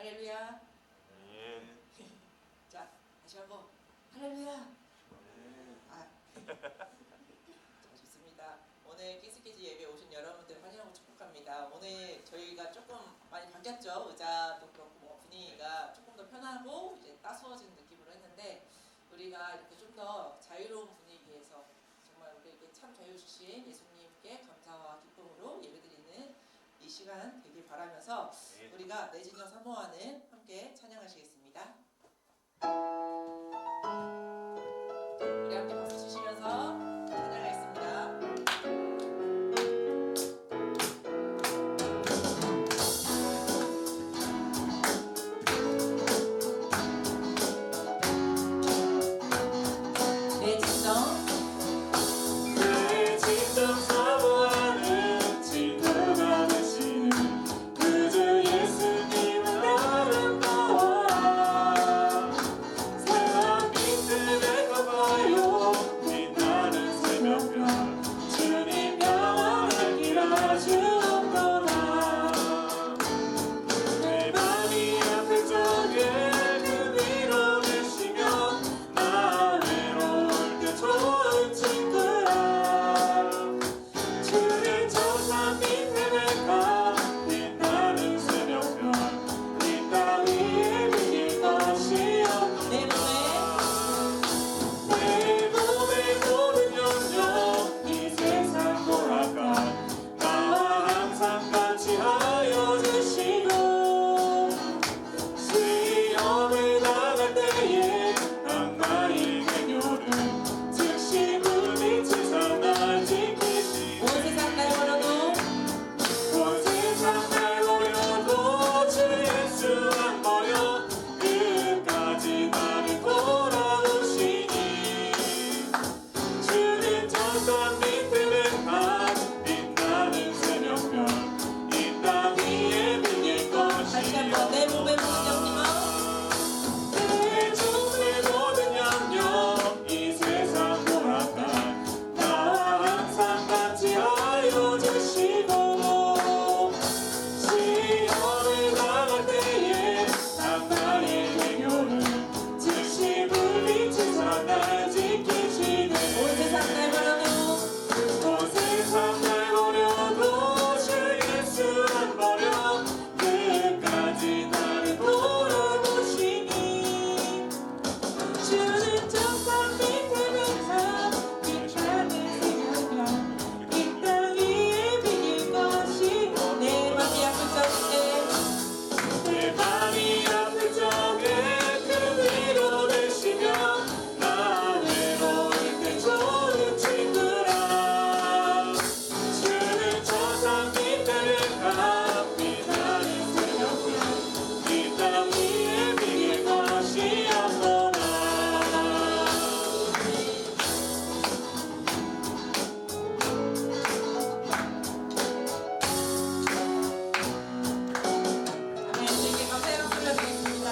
할렐루야. 예. 자, 다시 한번 할렐루야. 아, 자, 좋습니다. 오늘 키스키즈 예배 오신 여러분들 환영하고 축복합니다. 오늘 저희가 조금 많이 바뀌었죠. 의자도 그렇고 뭐 분위기가 조금 더 편하고 이제 따스워진 느낌으로 했는데 우리가 이렇게 좀 더 자유로운 분위기에서 정말 우리에게 참 자유 주신 예수님께 감사와 기쁨으로 예배드리는 이 시간 되길 바라면서 우리가 내진여 사모하는 함께 찬양하시겠습니다. 우리 함께 박수 치시면서 찬양하겠습니다. 내 진정 사모하는 친구가 되시는 그 주 예수님은 아름다워라. 세상 빛들에 가봐요 빛나는 새벽별 주님 평안을 길어주옵도다. 내 맘이 아플 적에 그 위로 되시며 나 외로울 때 좋은 친구야. 주님 저산 밑에 내가 빛나는 새벽별 이 땅 위에 비길 것이 없노라. 내 몸의 모든 영역 이 세상 보라가 나와 항상 같이 하여 주시고 시험을 당할 때에 악마의 맹렬은 즉시 물리치사 날 지키시네. 온 세상 날 버려도 온 세상 날 버려도 주 예수 안 버려 끝까지 나를 돌아오시니. 주님 저산 밑에 맹한 빛나는 새벽별 이 땅 위에 비길 다시 한번 내 몸의 모든 영역 내 주의 모든 영역 이 세상 보라가 나와 항상 같이 하여 주시고 시험을 당할 때에 악마의 맹렬은 즉시 물리치사 날 지키시네. 온 세상 날 버려도 온 세상 날 버려도 주 예수 안 버려 끝까지 나를 돌아보시니. 주는 저산 밑에 맹한 빛나는 새벽별 이 땅 위에 비길 것이 내 맘이 아플 적에 내 맘이 아플 적에 그 위로 되시며 나 외로울 때 좋은 친구라. 주는 저산 밑에 내가 빛나는 새벽별 이 땅 위에 비길 것이 없노라. 아멘. 주님께 감사의 박수 올려드리겠습니다.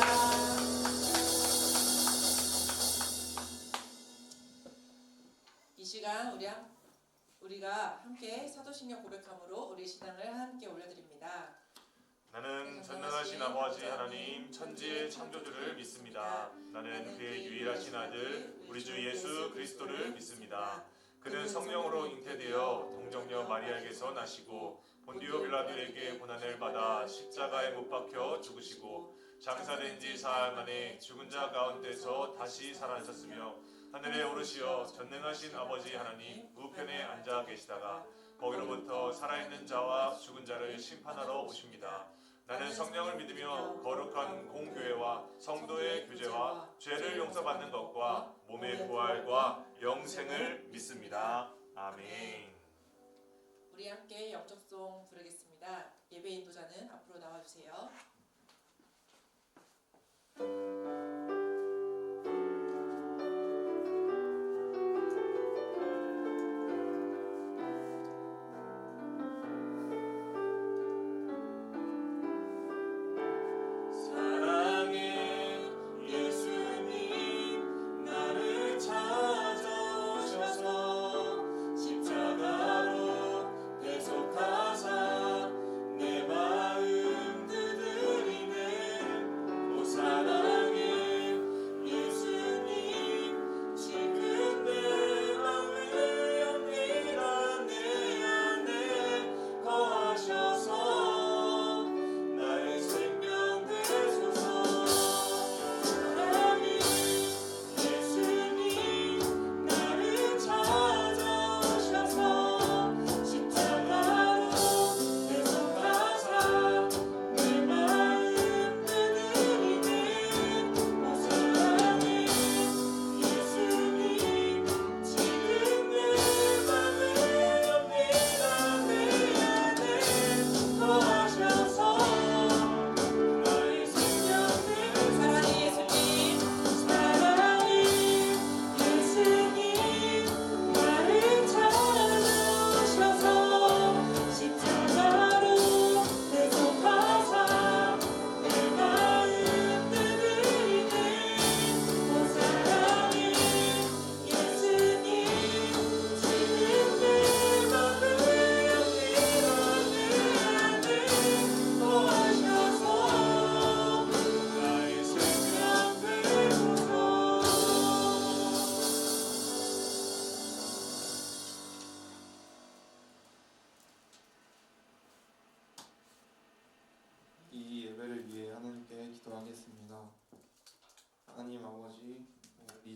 이 시간 우리가 함께 사도신경 고백함으로 우리 신앙을 함께 올려드립니다. 나는 전능하신 아버지 하나님 천지의 창조주를 믿습니다. 나는 그의 유일하신 아들 우리 주 예수 그리스도를 믿습니다. 그는 성령으로 잉태되어 동정녀 마리아에게서 나시고 본디오 빌라도에게 고난을 받아 십자가에 못 박혀 죽으시고 장사된 지 사흘 만에 죽은 자 가운데서 다시 살아나셨으며 하늘에 오르시어 전능하신 아버지 하나님 우편에 앉아 계시다가 거기로부터 살아있는 자와 죽은 자를 심판하러 오십니다. 나는 성령을 믿으며 거룩한 공교회와 성도의 교제와 죄를 용서받는 것과 몸의 부활과 영생을 믿습니다. 아멘. 우리 함께 영적송 부르겠습니다. 예배 인도자는 앞으로 나와주세요. 사랑해 예수님 나를 찾아오셔서 십자가로 대속하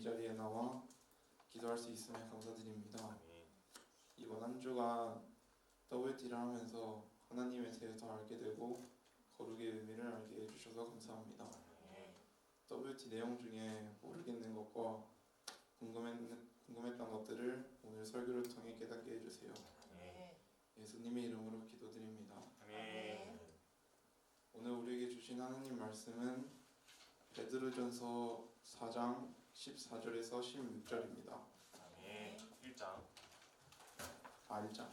자리에 나와 기도할 수 있음에 감사드립니다. 아멘. 이번 한 주간 WT를 하면서 하나님에 대해 더 알게 되고 거룩의 의미를 알게 해주셔서 감사합니다. WT 내용 중에 모르겠는 것과 궁금했던 것들을 오늘 설교를 통해 깨닫게 해주세요. 예수님의 이름으로 기도드립니다. 아멘. 오늘 우리에게 주신 하나님 말씀은 베드로전서 4장 14절에서 16절입니다. 아멘. 1장. 1장.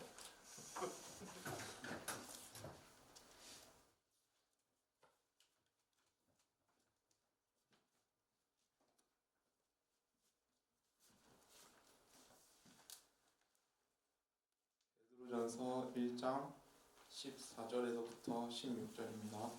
베드로전서 1장 14절에서부터 16절입니다.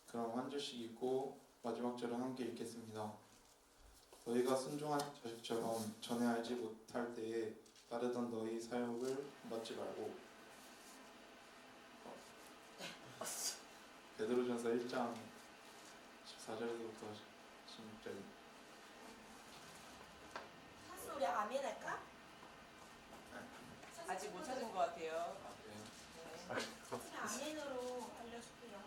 그럼 한 절씩 읽고 마지막 절은 함께 읽겠습니다. 너희가 순종한 자식처럼 전에 알지 못할 때에 따르던 너희 사역을 받지 말고. 베드로전서 1장 14절에서부터 16절. 사실 우리 아멘 할까? 아직 못 찾은 것 같아요. 네. 네. 그냥 아멘으로 알려줄게요.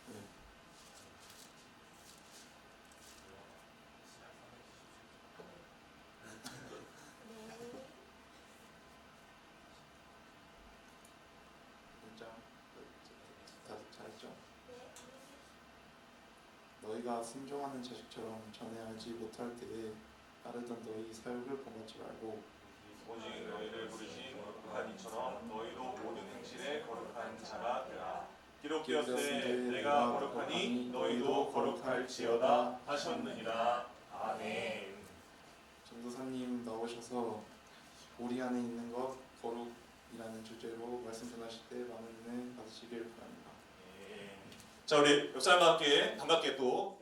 네. 네. 1장 다들 잘했죠? 네. 너희가 순종하는 자식처럼 전에 알지 못할 때에 따르던 너희 사역을 본받지 말고 오직 너희를 부르신 거룩한 이처럼 너희도 모든 행실에 거룩한 자가 되라. 기록되었으되 내가 거룩하니 너희도 거룩할지어다 하셨느니라. 아멘. 전도사님 나오셔서 우리 안에 있는 것 거룩이라는 주제로 말씀 전하실 때 많은 은혜 받으시길 바랍니다. 자, 우리 옆 사람과 함께 반갑게 또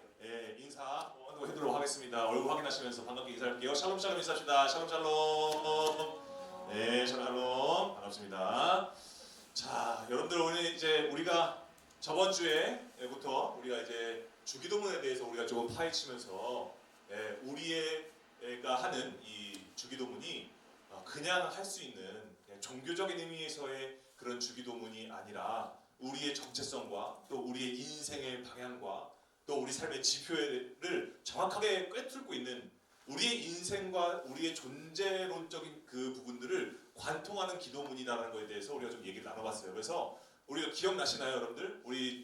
인사 한번 해보도록 하겠습니다. 얼굴 확인하시면서 반갑게 인사할게요. 샬롬 샬롬 인사합시다. 샬롬 샬롬. 네, 샬롬 샬롬. 반갑습니다. 자, 여러분들 오늘 이제 우리가 저번 주에부터 우리가 이제 주기도문에 대해서 우리가 조금 파헤치면서 우리가 하는 이 주기도문이 그냥 할 수 있는 그냥 종교적인 의미에서의 그런 주기도문이 아니라 우리의 정체성과 또 우리의 인생의 방향과 또 우리 삶의 지표를 정확하게 꿰뚫고 있는 우리의 인생과 우리의 존재론적인 그 부분들을 관통하는 기도문이다라는 것에 대해서 우리가 좀 얘기를 나눠봤어요. 그래서 우리가 기억나시나요, 여러분들? 우리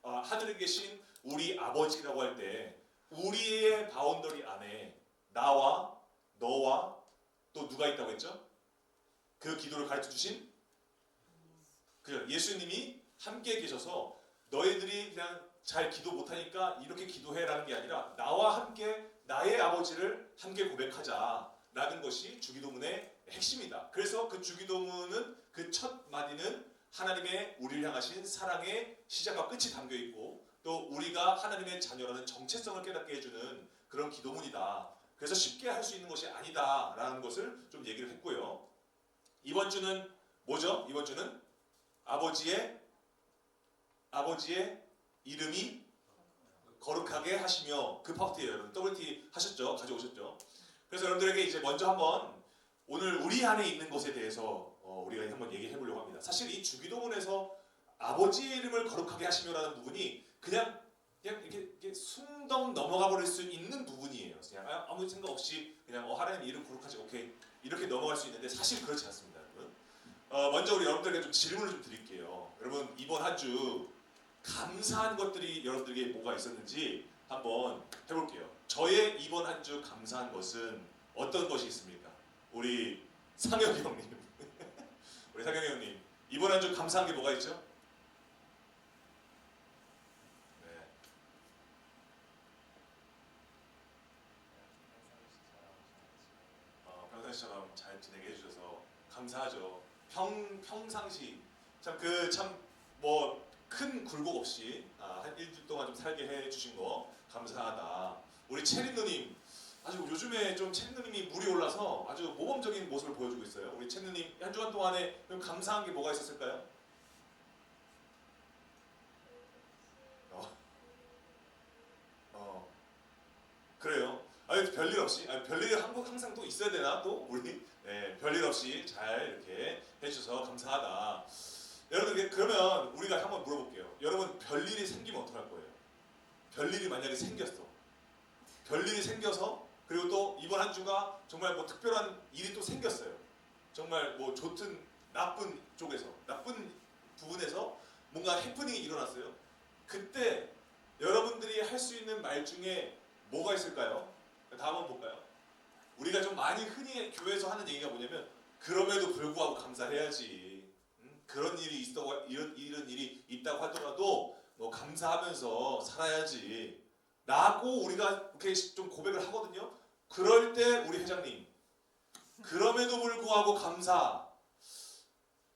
하늘에 계신 우리 아버지라고 할 때 우리의 바운더리 안에 나와 너와 또 누가 있다고 했죠? 그 기도를 가르쳐 주신 예수님이 함께 계셔서 너희들이 그냥 잘 기도 못하니까 이렇게 기도해라는 게 아니라 나와 함께 나의 아버지를 함께 고백하자라는 것이 주기도문의 핵심이다. 그래서 그 주기도문은 그 첫 마디는 하나님의 우리를 향하신 사랑의 시작과 끝이 담겨 있고 또 우리가 하나님의 자녀라는 정체성을 깨닫게 해주는 그런 기도문이다. 그래서 쉽게 할 수 있는 것이 아니다라는 것을 좀 얘기를 했고요. 이번 주는 뭐죠? 이번 주는 아버지의 이름이 거룩하게 하시며 그 파트예요. 여러분 WT 하셨죠? 가져오셨죠? 그래서 여러분들에게 이제 먼저 한번 오늘 우리 안에 있는 것에 대해서 우리가 한번 얘기해 보려고 합니다. 사실 이 주기도문에서 아버지의 이름을 거룩하게 하시며라는 부분이 그냥 이렇게 순덩 넘어가 버릴 수 있는 부분이에요. 그냥 아무 생각 없이 그냥 하나님 이름 거룩하지 오케이 이렇게 넘어갈 수 있는데 사실 그렇지 않습니다, 여러분. 먼저 우리 여러분들에게 좀 질문을 좀 드릴게요. 여러분 이번 한 주 감사한 것들이 여러분들에게 뭐가 있었는지 한번 해볼게요. 저의 이번 한 주 감사한 것은 어떤 것이 있습니까? 우리 상혁이 형님, 우리 상혁이 형님 이번 한 주 감사한 게 뭐가 있죠? 평상시처럼 잘 지내게 해주셔서 감사하죠. 평상시 참 큰 굴곡 없이 한 일주일 동안 좀 살게 해주신 거 감사하다. 우리 체린 누님 아주 요즘에 좀 체린 누님이 물이 올라서 아주 모범적인 모습을 보여주고 있어요. 우리 체린 누님 한 주간 동안에 좀 감사한 게 뭐가 있었을까요? 그래요. 아니 별일 없이 별일 항상 또 있어야 되나 또 우리 별일 없이 잘 이렇게 해주셔서 감사하다. 여러분 그러면 우리가 한번 물어볼게요. 여러분 별일이 생기면 어떡할 거예요? 별일이 만약에 생겼어. 별일이 생겨서 그리고 또 이번 한 주가 정말 뭐 특별한 일이 또 생겼어요. 정말 뭐 좋든 나쁜 쪽에서 나쁜 부분에서 뭔가 해프닝이 일어났어요. 그때 여러분들이 할 수 있는 말 중에 뭐가 있을까요? 다음 한번 볼까요? 우리가 좀 많이 흔히 교회에서 하는 얘기가 뭐냐면 그럼에도 불구하고 감사해야지. 그런 일이 있어 이런 일이 있다고 하더라도 뭐 감사하면서 살아야지. 라고 우리가 이렇게 좀 고백을 하거든요. 그럴 때 우리 회장님 그럼에도 불구하고 감사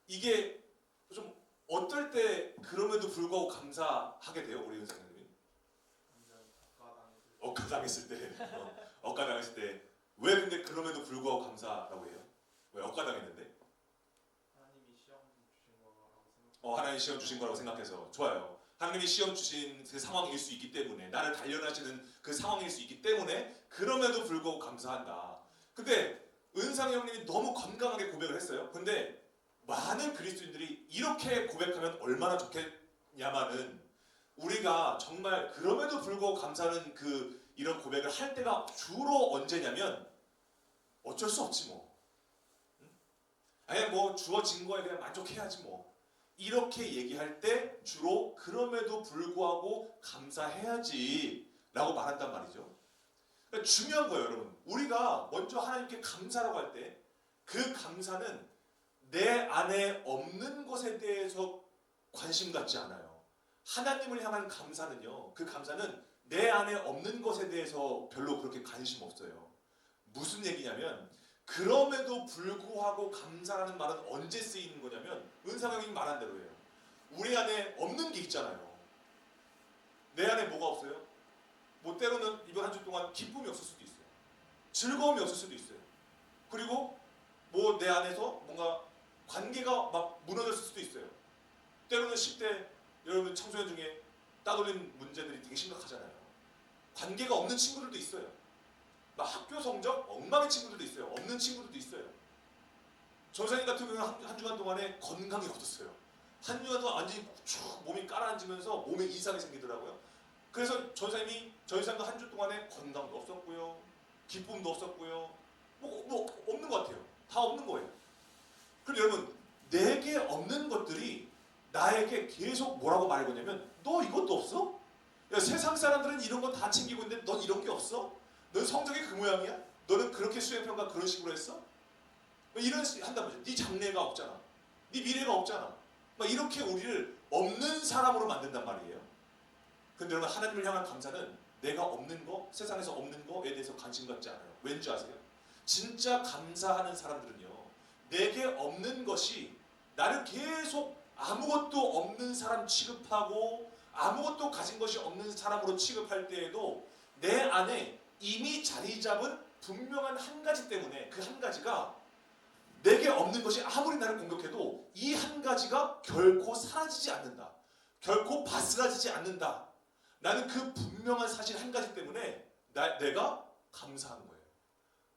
이게 좀 어떨 때 그럼에도 불구하고 감사하게 돼요? 우리 회장님이? 억가당했을 때 억가당했을 때 왜 근데 그럼에도 불구하고 감사라고 해요? 왜 억가당했는데? 하나님이 시험 주신 거라고 생각. 하나님 시험 주신 거라고 생각해서 좋아요. 하나님이 시험 주신 그 상황일 수 있기 때문에 나를 단련하시는 그 상황일 수 있기 때문에 그럼에도 불구하고 감사한다. 근데 은상 형님이 너무 건강하게 고백을 했어요. 근데 많은 그리스도인들이 이렇게 고백하면 얼마나 좋겠냐마는 우리가 정말 그럼에도 불구하고 감사하는 이런 고백을 할 때가 주로 언제냐면 어쩔 수 없지 뭐. 아니 뭐 주어진 거에 그냥 만족해야지 뭐. 이렇게 얘기할 때 주로 그럼에도 불구하고 감사해야지 라고 말한단 말이죠. 그러니까 중요한 거예요 여러분. 우리가 먼저 하나님께 감사라고 할 때 그 감사는 내 안에 없는 것에 대해서 관심 갖지 않아요. 하나님을 향한 감사는요. 그 감사는 내 안에 없는 것에 대해서 별로 그렇게 관심 없어요. 무슨 얘기냐면 그럼에도 불구하고 감사라는 말은 언제 쓰이는 거냐면 은상형이 말한 대로예요. 우리 안에 없는 게 있잖아요. 내 안에 뭐가 없어요? 뭐 때로는 이번 한 주 동안 기쁨이 없을 수도 있어요. 즐거움이 없을 수도 있어요. 그리고 뭐 내 안에서 뭔가 관계가 막 무너졌을 수도 있어요. 때로는 10대 여러분 청소년 중에 따돌림 문제들이 되게 심각하잖아요. 관계가 없는 친구들도 있어요. 막 학교 성적 엉망인 친구들도 있어요. 없는 친구들도 있어요. 전사님 같은 경우는 한 주간 동안에 건강이 없었어요. 한 주간 동안 완전히 쭉 몸이 깔아앉으면서 몸에 이상이 생기더라고요. 그래서 전사님도 한 주 동안에 건강도 없었고요. 기쁨도 없었고요. 뭐 없는 것 같아요. 다 없는 거예요. 그럼 여러분 내게 없는 것들이 나에게 계속 뭐라고 말해보냐면 너 이것도 없어? 야, 세상 사람들은 이런 거 다 챙기고 있는데 넌 이런 게 없어? 넌 성적이 그 모양이야? 너는 그렇게 수행평가 그런 식으로 했어? 이런 한단 말이죠. 네 장래가 없잖아. 네 미래가 없잖아. 막 이렇게 우리를 없는 사람으로 만든단 말이에요. 근데 여러분 하나님을 향한 감사는 내가 없는 거, 세상에서 없는 거에 대해서 관심 갖지 않아요. 왠지 아세요? 진짜 감사하는 사람들은요. 내게 없는 것이 나를 계속 아무것도 없는 사람 취급하고 아무것도 가진 것이 없는 사람으로 취급할 때에도 내 안에 이미 자리 잡은 분명한 한 가지 때문에 그 한 가지가 내게 없는 것이 아무리 나를 공격해도 이 한 가지가 결코 사라지지 않는다. 결코 바스라지지 않는다. 나는 그 분명한 사실 한 가지 때문에 내가 감사한 거예요.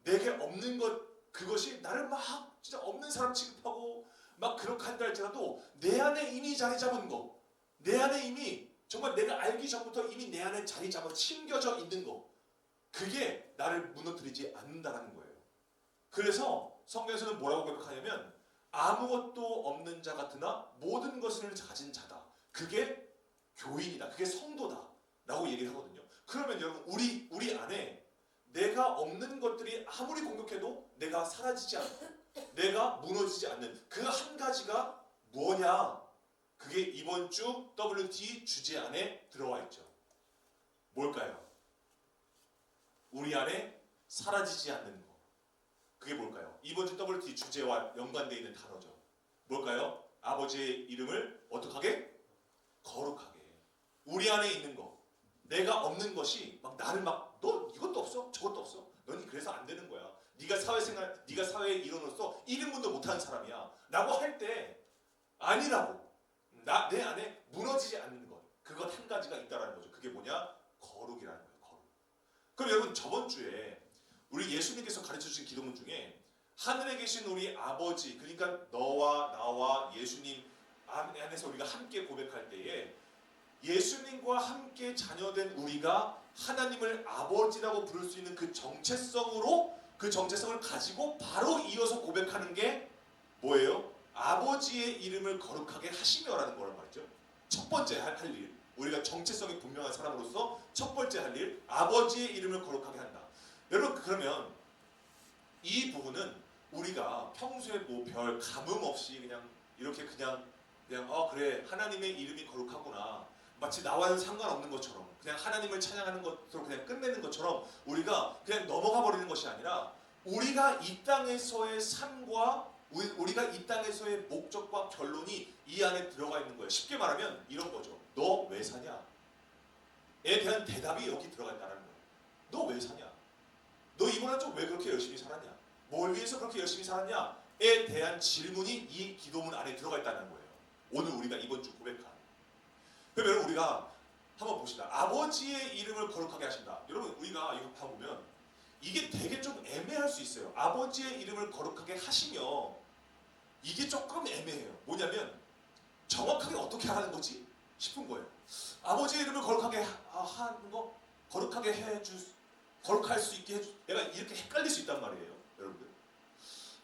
내게 없는 것 그것이 나를 막 진짜 없는 사람 취급하고 막 그렇게 한다 할지라도 내 안에 이미 자리 잡은 거, 내 안에 이미 정말 내가 알기 전부터 이미 내 안에 자리 잡아 심겨져 있는 거, 그게 나를 무너뜨리지 않는다는 거예요. 그래서 성경에서는 뭐라고 고백하냐면 아무것도 없는 자 같으나 모든 것을 가진 자다. 그게 교인이다. 그게 성도다. 라고 얘기를 하거든요. 그러면 여러분 우리 안에 내가 없는 것들이 아무리 공격해도 내가 사라지지 않고 내가 무너지지 않는 그 한 가지가 뭐냐? 그게 이번 주 WT 주제 안에 들어와 있죠. 뭘까요? 우리 안에 사라지지 않는 거. 그게 뭘까요? 이번 주 WT 주제와 연관되어 있는 단어죠. 뭘까요? 아버지의 이름을 어떻게 하게? 거룩하게 우리 안에 있는 거, 내가 없는 것이 막 나를 막 너 이것도 없어 저것도 없어 넌 그래서 안 되는 거야. 네가 사회생활, 네가 사회의 일원으로서 1인분도 못하는 사람이야 라고 할 때 아니라고. 내 안에 무너지지 않는 것, 그것 한 가지가 있다라는 거죠. 그게 뭐냐? 거룩이라는 거예요. 거룩. 그럼 여러분, 저번 주에 우리 예수님께서 가르쳐 주신 기도문 중에 하늘에 계신 우리 아버지, 그러니까 너와 나와 예수님 안에서 우리가 함께 고백할 때에 예수님과 함께 자녀된 우리가 하나님을 아버지라고 부를 수 있는 그 정체성으로, 그 정체성을 가지고 바로 이어서 고백하는 게 뭐예요? 아버지의 이름을 거룩하게 하시며라는 거란 말이죠. 첫 번째 할 일, 우리가 정체성이 분명한 사람으로서 첫 번째 할 일, 아버지의 이름을 거룩하게 한다. 여러분, 그러면 이 부분은 우리가 평소에 뭐 별 감흥 없이 그냥 이렇게 그냥 그래 하나님의 이름이 거룩하구나, 마치 나와는 상관없는 것처럼 그냥 하나님을 찬양하는 것으로 그냥 끝내는 것처럼 우리가 그냥 넘어가 버리는 것이 아니라, 우리가 이 땅에서의 삶과 우리가 이 땅에서의 목적과 결론이 이 안에 들어가 있는 거예요. 쉽게 말하면 이런 거죠. 너 왜 사냐? 에 대한 대답이 여기 들어가 있다는 거예요. 너 왜 사냐? 너 이번 한 주 왜 그렇게 열심히 살았냐? 뭘 위해서 그렇게 열심히 살았냐?에 대한 질문이 이 기도문 안에 들어가 있다는 거예요. 오늘 우리가 이번 주 고백한. 그럼 여러분, 우리가 한번 봅시다. 아버지의 이름을 거룩하게 하신다. 여러분, 우리가 이거 봐보면 이게 되게 좀 애매할 수 있어요. 아버지의 이름을 거룩하게 하시며, 이게 조금 애매해요. 뭐냐면 정확하게 어떻게 하라는 거지? 싶은 거예요. 아버지의 이름을 거룩하게 하는 거, 거룩할 수 있게 해주. 내가 이렇게 헷갈릴 수 있단 말이에요, 여러분들.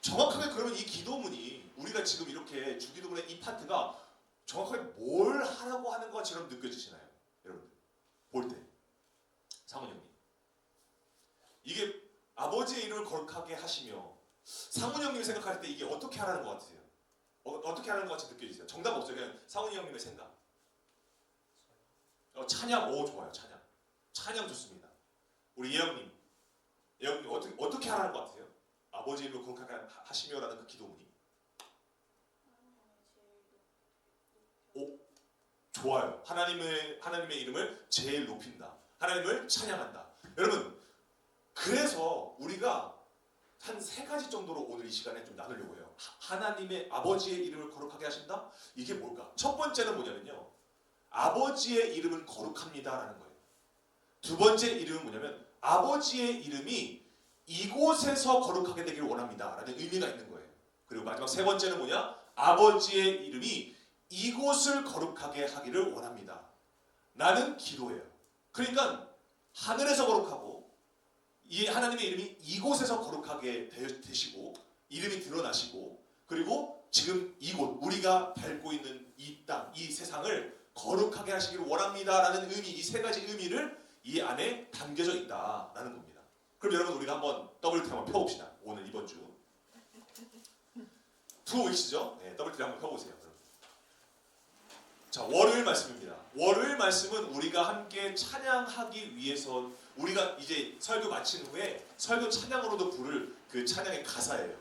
정확하게 그러면 이 기도문이, 우리가 지금 이렇게 주기도문의 이 파트가 정확하게 뭘 하라고 하는 것처럼 느껴지시나요, 여러분들? 볼 때. 상훈 형님, 이게 아버지의 이름을 거룩하게 하시며, 상훈 형님이 생각할 때 이게 어떻게 하라는 것 같으세요? 어떻게 하라는 것 같이 느껴지세요? 정답 없어요. 그냥 상훈이 형님의 생각. 찬양, 좋아요. 찬양 좋습니다. 우리 예영님 어떻게 하라는 것 같으세요? 아버지 이름을 거룩하게 하시며라는 그 기도문이. 좋아요. 하나님의 이름을 제일 높인다. 하나님을 찬양한다. 여러분, 그래서 우리가 한 3가지 정도로 오늘 이 시간에 좀 나누려고 해요. 하나님의 아버지의 이름을 거룩하게 하신다? 이게 뭘까? 첫 번째는 뭐냐면요, 아버지의 이름은 거룩합니다라는 거예요. 두 번째 이름은 뭐냐면 아버지의 이름이 이곳에서 거룩하게 되기를 원합니다라는 의미가 있는 거예요. 그리고 마지막 세 번째는 뭐냐? 아버지의 이름이 이곳을 거룩하게 하기를 원합니다. 라는 기도예요. 그러니까 하늘에서 거룩하고, 이 하나님의 이름이 이곳에서 거룩하게 되시고, 이름이 드러나시고, 그리고 지금 이곳, 우리가 밟고 있는 이 땅, 이 세상을 거룩하게 하시기를 원합니다라는 의미, 이 3가지 의미를 이 안에 담겨져 있다라는 겁니다. 그럼 여러분, 우리가 한번 WT 한번 펴봅시다. 오늘 이번 주 2weeks죠? 네, WT 한번 펴보세요. 자, 월요일 말씀입니다. 월요일 말씀은 우리가 함께 찬양하기 위해서, 우리가 이제 설교 마친 후에 설교 찬양으로도 부를 그 찬양의 가사예요.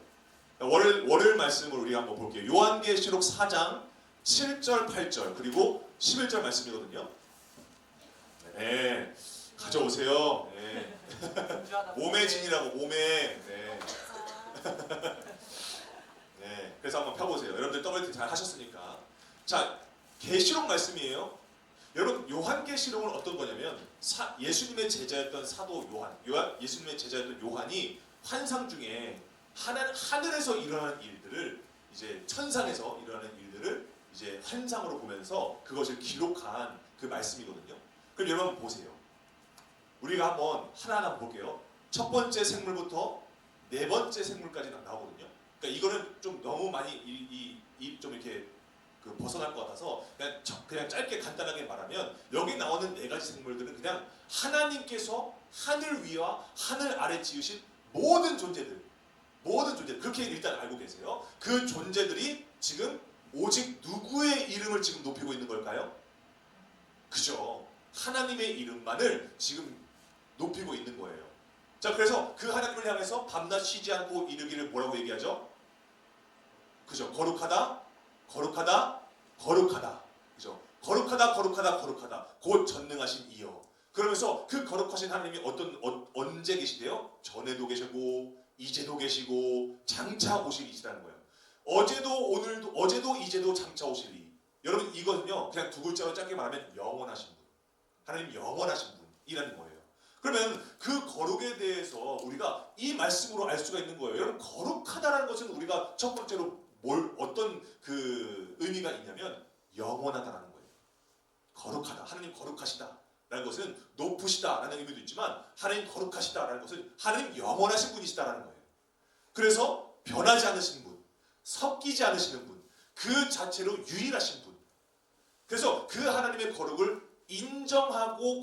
월요일 말씀을 우리가 한번 볼게요. 요한계시록 4장 7절, 8절 그리고 11절 말씀이거든요. 네, 가져오세요. 네. 몸의 진이라고, 몸에. 네. 네, 그래서 한번 펴보세요. 여러분들 WT 잘 하셨으니까. 자, 계시록 말씀이에요. 여러분, 요한계시록은 어떤 거냐면 예수님의 제자였던 사도 예수님의 제자였던 요한이 환상 중에 하늘에서 일어나는 일들을, 이제 천상에서 일어나는 일들을 이제 환상으로 보면서 그것을 기록한 그 말씀이거든요. 그럼 여러분 보세요. 우리가 한번 하나하나 볼게요. 첫 번째 생물부터 4번째 생물까지 나오거든요. 그러니까 이거는 좀 너무 많이 좀 이렇게 벗어날 것 같아서 그냥 짧게 간단하게 말하면, 여기 나오는 4가지 생물들은 그냥 하나님께서 하늘 위와 하늘 아래 지으신 모든 존재들, 그렇게 일단 알고 계세요. 그 존재들이 지금 오직 누구의 이름을 지금 높이고 있는 걸까요? 그죠? 하나님의 이름만을 지금 높이고 있는 거예요. 자, 그래서 그 하나님을 향해서 밤낮 쉬지 않고 이르기를 뭐라고 얘기하죠? 그죠? 거룩하다. 그죠? 거룩하다 곧 전능하신 이여. 그러면서 그 거룩하신 하나님이 언제 계시대요? 전에도 계시고 이제도 계시고 장차 오실 이시라는 거예요. 어제도 이제도 장차 오실 이. 여러분 이거는요 그냥 두 글자로 짧게 말하면 영원하신 분. 하나님 영원하신 분이라는 거예요. 그러면 그 거룩에 대해서 우리가 이 말씀으로 알 수가 있는 거예요. 여러분 거룩하다라는 것은 우리가 첫 번째로 어떤 그 의미가 있냐면 영원하다라는 거예요. 거룩하다. 하나님 거룩하시다라는 것은 높으시다라는 의미도 있지만 하나님 거룩하시다라는 것은 하나님 영원하신 분이시다라는 거예요. 그래서 변하지 않으신 분, 섞이지 않으시는 분, 그 자체로 유일하신 분. 그래서 그 하나님의 거룩을 인정하고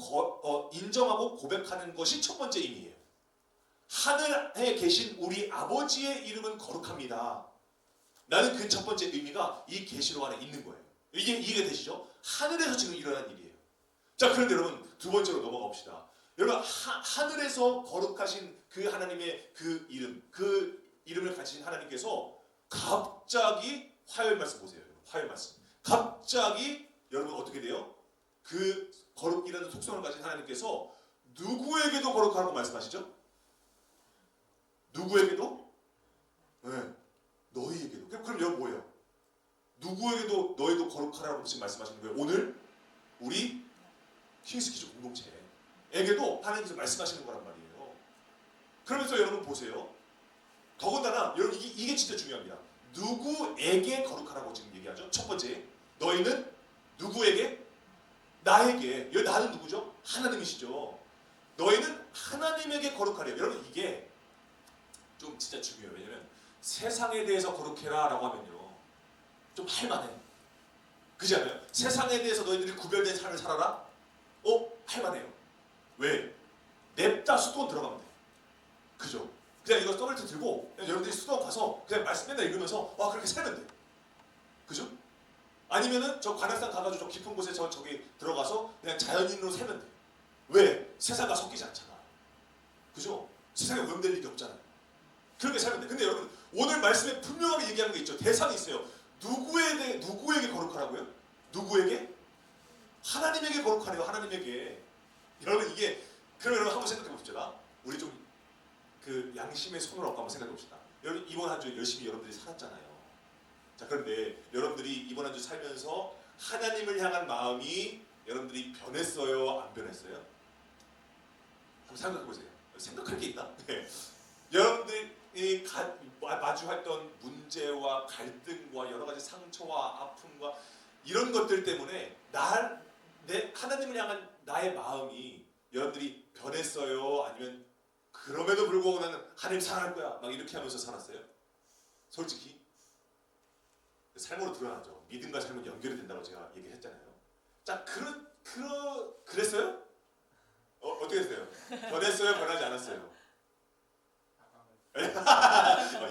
고백하는 것이 첫 번째 의미예요. 하늘에 계신 우리 아버지의 이름은 거룩합니다. 나는 그 첫 번째 의미가 이 계시록 안에 있는 거예요. 이게 이해가 되시죠? 하늘에서 지금 일어난 일이에요. 자, 그런데 여러분 두 번째로 넘어가 봅시다. 여러분 하늘에서 거룩하신 그 하나님의 그 이름을 가진 하나님께서 갑자기 화요일 말씀 보세요. 화요일 말씀. 갑자기 여러분 어떻게 돼요? 그 거룩이라는 속성을 가진 하나님께서 누구에게도 거룩하라고 말씀하시죠? 누구에게도? 네. 너희에게도. 그럼 여러분 뭐예요? 누구에게도 너희도 거룩하라고 지금 말씀하시는 거예요? 오늘 우리 킹스키즈 공동체에게도 하나님께서 말씀하시는 거란 말이에요. 그러면서 여러분 보세요. 더군다나 여러분 이게 진짜 중요합니다. 누구에게 거룩하라고 지금 얘기하죠? 첫 번째, 너희는 누구에게? 나에게. 여기 나는 누구죠? 하나님이시죠. 너희는 하나님에게 거룩하래요. 여러분 이게 좀 진짜 중요해요. 왜냐면 세상에 대해서 거룩해라 라고 하면요 좀 할만해. 그렇지 않아요? 세상에 대해서 너희들이 구별된 삶을 살아라? 할만해요. 왜? 냅다 수도원 들어가면 돼. 그죠? 그냥 이거 써벨트 들고 그냥 여러분들이 수도원 가서 그냥 말씀 맨날 읽으면서 그렇게 살면 돼. 그죠? 아니면은 저 관악산 가가지고 저 깊은 곳에 저기 들어가서 그냥 자연인으로 살면 돼. 왜? 세상과 섞이지 않잖아. 그죠? 세상에 오염될 일이 없잖아요. 그렇게 살면 돼. 근데 여러분 오늘 말씀에 분명하게 얘기하는 게 있죠. 대상이 있어요. 누구에게 거룩하라고요? 누구에게? 하나님에게 거룩하래요. 하나님에게. 여러분 이게 그럼 여러분 한번 생각해 봅시다. 우리 좀 그 양심의 손을 얻고 한번 생각해 봅시다. 여러분 이번 한 주 열심히 여러분들이 살았잖아요. 자, 그런데 여러분들이 이번 한 주 살면서 하나님을 향한 마음이 여러분들이 변했어요? 안 변했어요? 한번 생각해 보세요. 생각할 게 있나? 네. 여러분들이 마주했던 문제와 갈등과 여러 가지 상처와 아픔과 이런 것들 때문에 하나님을 향한 나의 마음이 여러분들이 변했어요? 아니면 그럼에도 불구하고 나는 하나님 사랑할 거야 막 이렇게 하면서 살았어요? 솔직히 삶으로 드러나죠. 믿음과 삶은 연결이 된다고 제가 얘기했잖아요. 자, 그랬어요? 어떻게 했어요? 변했어요? 변하지 않았어요?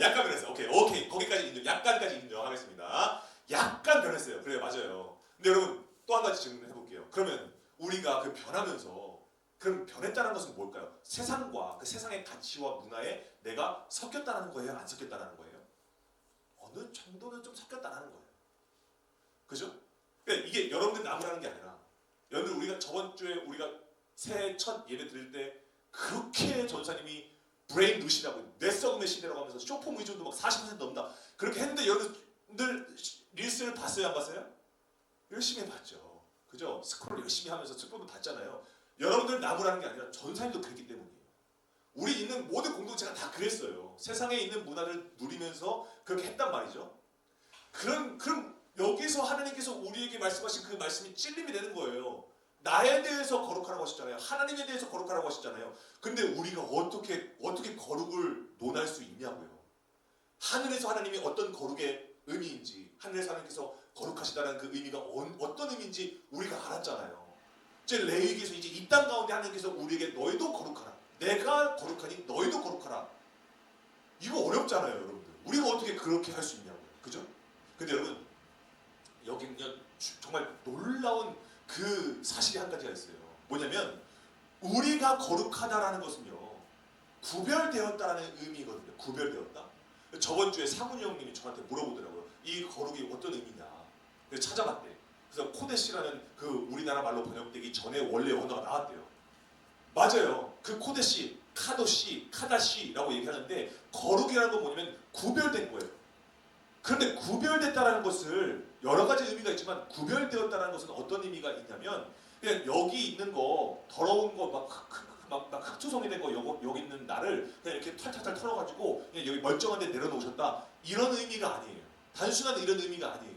약간 변했어요. 오케이. 거기까지 인정. 약간까지 인정하겠습니다. 약간 변했어요. 그래요, 맞아요. 근데 여러분 또 한 가지 질문을 해볼게요. 그러면 우리가 그 변하면서 그럼 변했다는 것은 뭘까요? 세상과 그 세상의 가치와 문화에 내가 섞였다는 거예요? 안 섞였다는 거예요? 어느 정도는 좀 섞였다는 거예요. 그죠? 그러니까 이게 여러분들 나무라는 게 아니라 여러분들 우리가 저번 주에 우리가 새해 첫 예배 드릴 때 그렇게 전사님이 브레인 루시라고 뇌썩음의 시대라고 하면서 쇼폼 의존도 막 40% 넘는다. 그렇게 했는데 여러분들 릴스를 봤어요? 안 봤어요? 열심히 봤죠. 그죠? 스크롤 열심히 하면서 스크롤도 봤잖아요. 여러분들 나무라는 게 아니라 전사님도 그랬기 때문이에요. 우리 있는 모든 공동체가 다 그랬어요. 세상에 있는 문화를 누리면서 그렇게 했단 말이죠. 그럼 여기서 하나님께서 우리에게 말씀하신 그 말씀이 찔림이 되는 거예요. 나에 대해서 거룩하라고 하셨잖아요. 하나님에 대해서 거룩하라고 하셨잖아요. 근데 우리가 어떻게 거룩을 논할 수 있냐고요. 하늘에서 하나님이 어떤 거룩의 의미인지, 하늘에서 하나님께서 거룩하시다는 그 의미가 어떤 의미인지 우리가 알았잖아요. 이제 레위기에서 이제 이 땅 가운데 하나님께서 우리에게 너희도 거룩하라. 내가 거룩하니 너희도 거룩하라. 이거 어렵잖아요, 여러분들. 우리가 어떻게 그렇게 할 수 있냐고요. 그죠? 근데 여러분 여기는 정말 놀라운 그 사실이 한 가지가 있어요. 뭐냐면 우리가 거룩하다라는 것은요 구별되었다라는 의미거든요. 구별되었다. 저번 주에 사문이 형님이 저한테 물어보더라고요. 이 거룩이 어떤 의미냐. 그래서 찾아봤대. 그래서 코데시라는 그 우리나라 말로 번역되기 전에 원래 언어가 나왔대요. 맞아요. 그 코데시, 카도시, 카다시라고 얘기하는데 거룩이라는 건 뭐냐면 구별된 거예요. 그런데 구별됐다라는 것을 여러 가지 의미가 있지만 구별되었다는 것은 어떤 의미가 있냐면 그냥 여기 있는 거 더러운 거 막 흑투성이 된 거 여기 있는 나를 그냥 이렇게 털털털 털어가지고 그냥 여기 멀쩡한 데 내려놓으셨다 이런 의미가 아니에요. 단순한 이런 의미가 아니에요.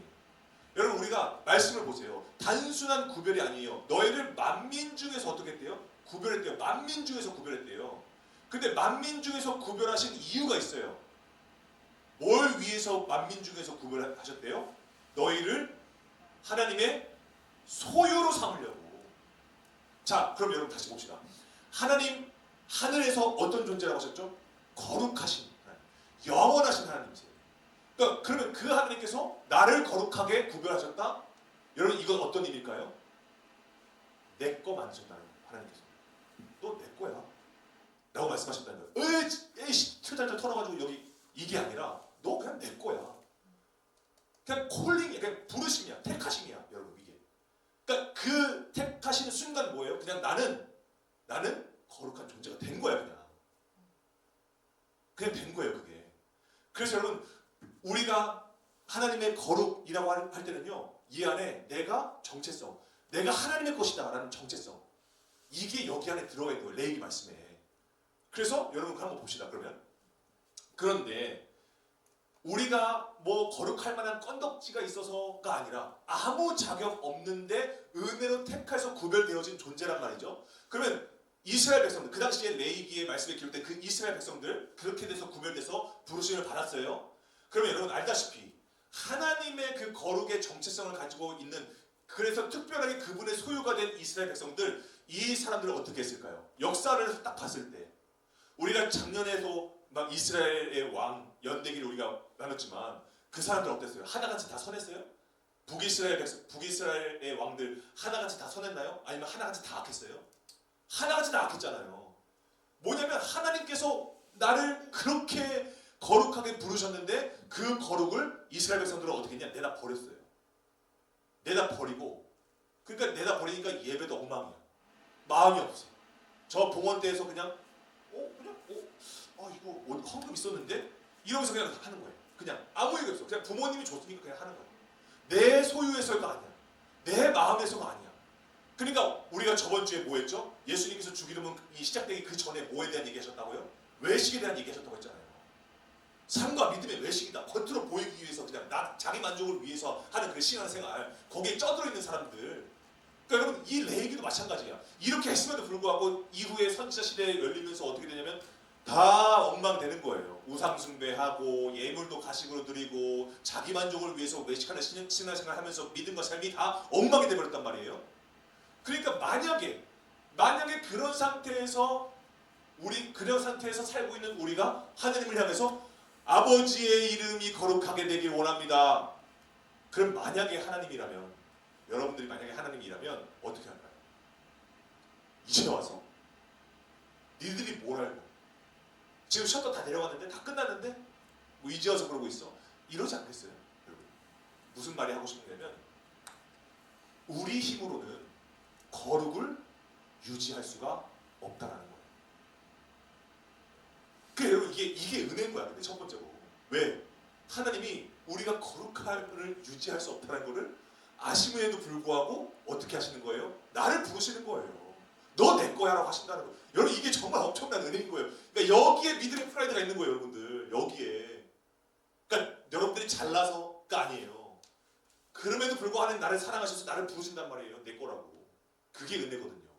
여러분 우리가 말씀을 보세요. 단순한 구별이 아니에요. 너희를 만민 중에서 어떻게 했대요? 구별했대요. 만민 중에서 구별했대요. 근데 만민 중에서 구별하신 이유가 있어요. 뭘 위해서 만민 중에서 구별하셨대요? 너희를 하나님의 소유로 삼으려고. 자, 그럼 여러분 다시 봅시다. 하나님 하늘에서 어떤 존재라고 하셨죠? 거룩하신 하나님, 영원하신 하나님이세요. 그러니까 그러면 그 하나님께서 나를 거룩하게 구별하셨다? 여러분 이건 어떤 의미일까요? 내 거 만드셨다는 거예요. 하나님께서 너 내 거야 라고 말씀하셨다는 거예요. 에이씨 틀taltal 털어가지고 여기 이게 아니라 너 그냥 내 거야. 그냥 콜링이야. 그냥 부르심이야. 택하심이야. 여러분 이게. 그러니까 그 택하시는 순간 뭐예요? 그냥 나는 거룩한 존재가 된 거야. 그냥 된 거예요. 그게. 그래서 여러분 우리가 하나님의 거룩이라고 할 때는요. 이 안에 내가 정체성, 내가 하나님의 것이다 라는 정체성, 이게 여기 안에 들어가 있는 거예요. 레위기 말씀에. 그래서 여러분 한번 봅시다. 그런데 우리가 뭐 거룩할 만한 건덕지가 있어서가 아니라 아무 자격 없는데 은혜로 택해서 구별되어진 존재란 말이죠. 그러면 이스라엘 백성들, 그 당시에 레위기의 말씀에 기록된 그 이스라엘 백성들 그렇게 돼서 구별돼서 부르심을 받았어요. 그러면 여러분 알다시피 하나님의 그 거룩의 정체성을 가지고 있는, 그래서 특별하게 그분의 소유가 된 이스라엘 백성들, 이 사람들을 어떻게 했을까요? 역사를 딱 봤을 때 우리가 작년에도 막 이스라엘의 왕 연대기를 우리가 나눴지만 그 사람들 어땠어요? 하나같이 다 선했어요? 북이스라엘의 왕들 하나같이 다 선했나요? 아니면 하나같이 다 악했어요? 하나같이 다 악했잖아요. 뭐냐면 하나님께서 나를 그렇게 거룩하게 부르셨는데 그 거룩을 이스라엘 백성들은 어떻게 했냐? 내다 버렸어요. 내다 버리고, 그러니까 내다 버리니까 예배도 엉망이야. 마음이 없어. 저 봉헌때에서 그냥 이거 헌금 있었는데? 이러면서 그냥 하는 거예요. 그냥 아무 얘기 없어. 그냥 부모님이 줬으니까 그냥 하는 거예요. 내 소유에서가 아니야. 내 마음에서가 아니야. 그러니까 우리가 저번 주에 뭐 했죠? 예수님께서 죽이름은 이 시작되기 그 전에 뭐에 대한 얘기 하셨다고요? 외식에 대한 얘기 하셨다고 했잖아요. 삶과 믿음의 외식이다. 겉으로 보이기 위해서 그냥 자기 만족을 위해서 하는 그 신앙생활, 거기에 쩌들어 있는 사람들. 그러니까 여러분 이 레위기도 마찬가지야. 이렇게 했음에도 불구하고 이후에 선지자 시대에 열리면서 어떻게 되냐면 다 엉망되는 거예요. 우상 숭배하고 예물도 가식으로 드리고 자기 만족을 위해서 외식하는 신앙생활 하면서 믿음과 삶이 다 엉망이 돼버렸단 말이에요. 그러니까 만약에 그런 상태에서 살고 있는 우리가 하나님을 향해서 아버지의 이름이 거룩하게 되길 원합니다. 그럼 만약에 하나님이라면, 여러분들이 만약에 하나님이라면 어떻게 할까요? 이제 와서 니들이 뭘 알고 지금 셔터 다 내려갔는데 다 끝났는데 뭐 이제 와서 그러고 있어? 이러지 않겠어요? 여러분 무슨 말이 하고 싶냐면 우리 힘으로는 거룩을 유지할 수가 없다라는 거예요. 그러니까 여러분 이게 은혜인 거야. 근데 첫 번째로 왜? 하나님이 우리가 거룩함을 유지할 수 없다는 거를 아심에도 불구하고 어떻게 하시는 거예요? 나를 부르시는 거예요. 너 내 거야 라고 하신다는 거예요. 여러분 이게 정말 엄청난 은혜인 거예요. 그러니까 여기에 믿음의 프라이드가 있는 거예요. 여러분들 여기에. 그러니까 여러분들이 잘나서가 아니에요. 그럼에도 불구하고 하나님 나를 사랑하셔서 나를 부르신단 말이에요. 내 거라고. 그게 은혜거든요.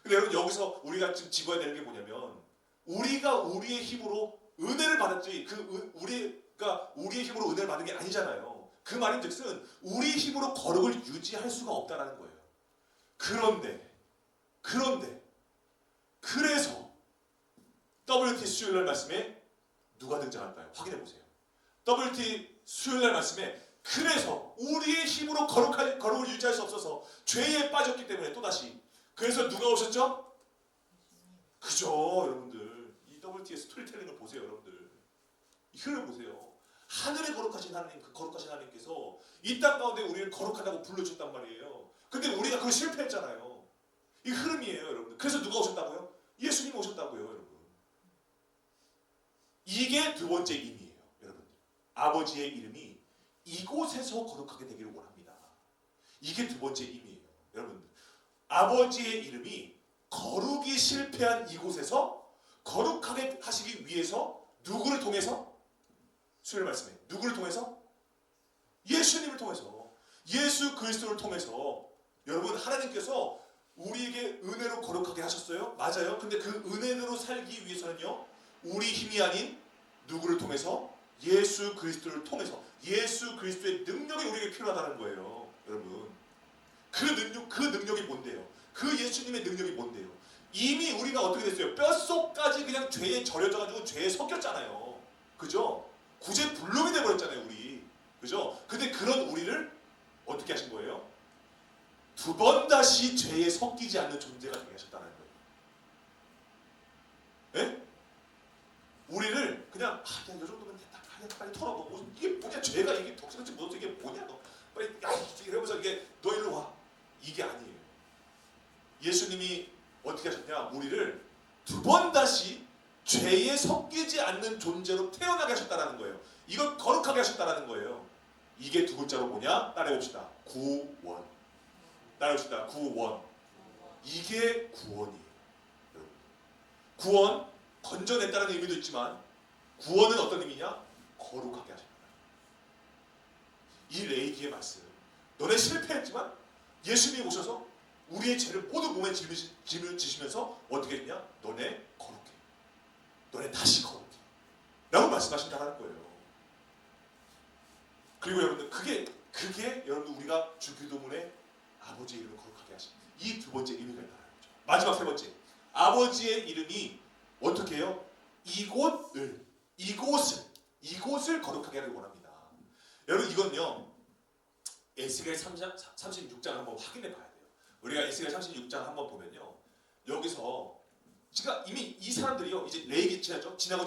근데 여러분 여기서 우리가 지금 짚어야 되는 게 뭐냐면 우리가 우리의 힘으로 은혜를 받았지 우리가 우리의 힘으로 은혜를 받은 게 아니잖아요. 그 말인즉슨 우리 힘으로 거룩을 유지할 수가 없다는 거예요. 그래서 WT 수요일날 말씀에 누가 등장할까요? 확인해 보세요. WT 수요일날 말씀에 그래서 우리의 힘으로 거룩을 유지할 수 없어서 죄에 빠졌기 때문에 또다시 그래서 누가 오셨죠? 그죠 여러분들. 이 WT의 스토리텔링을 보세요. 여러분들 이 흐름을 보세요. 하늘에 거룩하신 하나님, 그 거룩하신 하나님께서 이 땅 가운데 우리를 거룩하다고 불러주셨단 말이에요. 근데 우리가 그걸 실패했잖아요. 이 흐름이에요, 여러분들. 그래서 누가 오셨다고요? 예수님 오셨다고요, 여러분. 이게 두 번째 의미예요, 여러분. 아버지의 이름이 이곳에서 거룩하게 되기를 원합니다. 이게 두 번째 의미예요, 여러분들. 아버지의 이름이 거룩이 실패한 이곳에서 거룩하게 하시기 위해서 누구를 통해서? 수요일 말씀에 누구를 통해서? 예수님을 통해서, 예수 그리스도를 통해서. 여러분, 하나님께서 우리에게 은혜로 거룩하게 하셨어요? 맞아요. 근데 그 은혜로 살기 위해서는요, 우리 힘이 아닌 누구를 통해서? 예수 그리스도를 통해서. 예수 그리스도의 능력이 우리에게 필요하다는 거예요, 여러분. 그 능력이 뭔데요? 그 예수님의 능력이 뭔데요? 이미 우리가 어떻게 됐어요? 뼛속까지 그냥 죄에 절여져가지고 죄에 섞였잖아요. 그죠? 구제불능이 돼버렸잖아요, 우리. 그죠? 근데 그런 우리를 어떻게 하신 거예요? 두 번 다시 죄에 섞이지 않는 존재가 되게 하셨다는 거예요. 예? 우리를 그냥 야, 이 정도면 됐다. 빨리 털어보고. 이게 뭐냐? 죄가 이게 독생지 뭐지? 이게 뭐냐? 너 빨리 이러면서 이게 너 일로 와. 이게 아니에요. 예수님이 어떻게 하셨냐? 우리를 두 번 다시 죄에 섞이지 않는 존재로 태어나게 하셨다는 거예요. 이걸 거룩하게 하셨다는 거예요. 이게 두 글자로 뭐냐? 따라해봅시다. 구원. 따라해봅시다. 구원. 이게 구원이에요. 구원, 건져냈다는 의미도 있지만 구원은 어떤 의미냐? 거룩하게 하셨다. 이 레이기의 말씀. 너네 실패했지만 예수님이 오셔서 우리의 죄를 모두 몸에 짐을 지시면서 어떻게 했냐? 너네 거룩해. 너네 다시 거룩해. 라고 말씀하신다는 거예요. 그리고 여러분들 그게 여러분 우리가 주기도문에 아버지의 이름을 거룩하게 하신 이 두 번째 의미가 있다는 거죠. 마지막 세 번째. 아버지의 이름이 어떻게 해요? 이곳을 거룩하게 하길 원합니다. 여러분 이건요. 에스겔 36장 한번 확인해 봐야 돼요. 우리가 에스겔 36장 한번 보면요. 여기서 지금 이미 이 사람들이요. 이제 레이기 지나죠. 지나고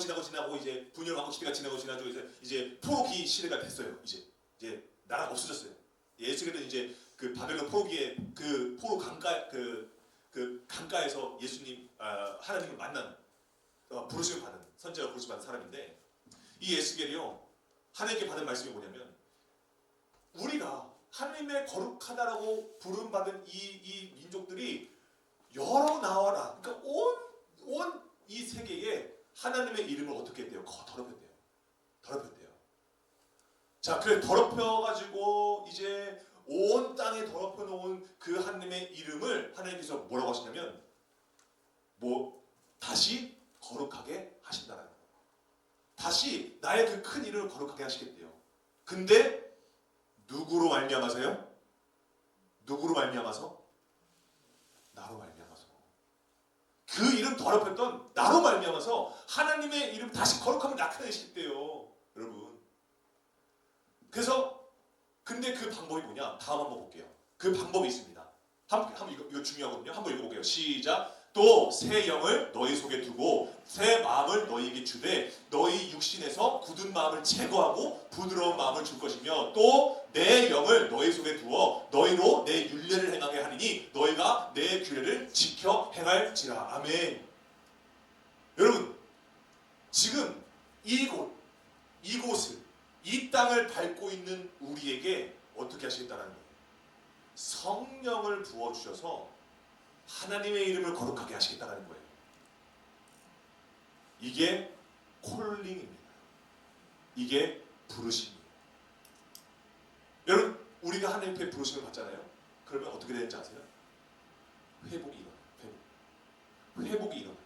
이제 분열 왕국 시대가 지나고 이제 포로기 시대가 됐어요. 이제 나라가 없어졌어요. 에스겔은 이제 그 바벨론 포로기의 그 포로 강가 그 강가에서 예수님 하나님을 만난 부르심을 받은 선지자가 부르심 받은 사람인데 이 에스겔이요. 하나님께 받은 말씀이 뭐냐면 우리가 하나님의 거룩하다라고 부름받은 이 민족들이 여러 나와라. 그러니까 온 이 세계에 하나님의 이름을 어떻게 했대요? 더럽혔대요. 자, 그래 더럽혀가지고 이제 온 땅에 더럽혀놓은 그 하나님의 이름을 하나님께서 뭐라고 하시냐면 다시 거룩하게 하신다라는 거예요. 다시 나의 그 큰 이름을 거룩하게 하시겠대요. 근데 누구로 말미암아서요? 누구로 말미암아서? 나로 말미암아서. 그 이름 더럽혔던 나로 말미암아서 하나님의 이름 다시 거룩함을 나타내시겠대요. 여러분. 그래서 근데 그 방법이 뭐냐? 다음 한번 볼게요. 그 방법이 있습니다. 한번 이거 중요하거든요. 한번 읽어볼게요. 시작. 또 새 영을 너희 속에 두고 새 마음을 너희에게 주되 너희 육신에서 굳은 마음을 제거하고 부드러운 마음을 줄 것이며 또 내 영을 너희 속에 두어 너희로 내 율례를 행하게 하리니 너희가 내 규례를 지켜 행할지라. 아멘. 여러분 지금 이곳을 이 땅을 밟고 있는 우리에게 어떻게 하시겠다는 거예요? 성령을 부어주셔서 하나님의 이름을 거룩하게 하시겠다는 거예요. 이게 콜링입니다. 이게 부르심이에요. 여러분 우리가 하나님께 부르심을 받잖아요. 그러면 어떻게 되는지 아세요? 회복이 일어나요. 회복이 일어나요.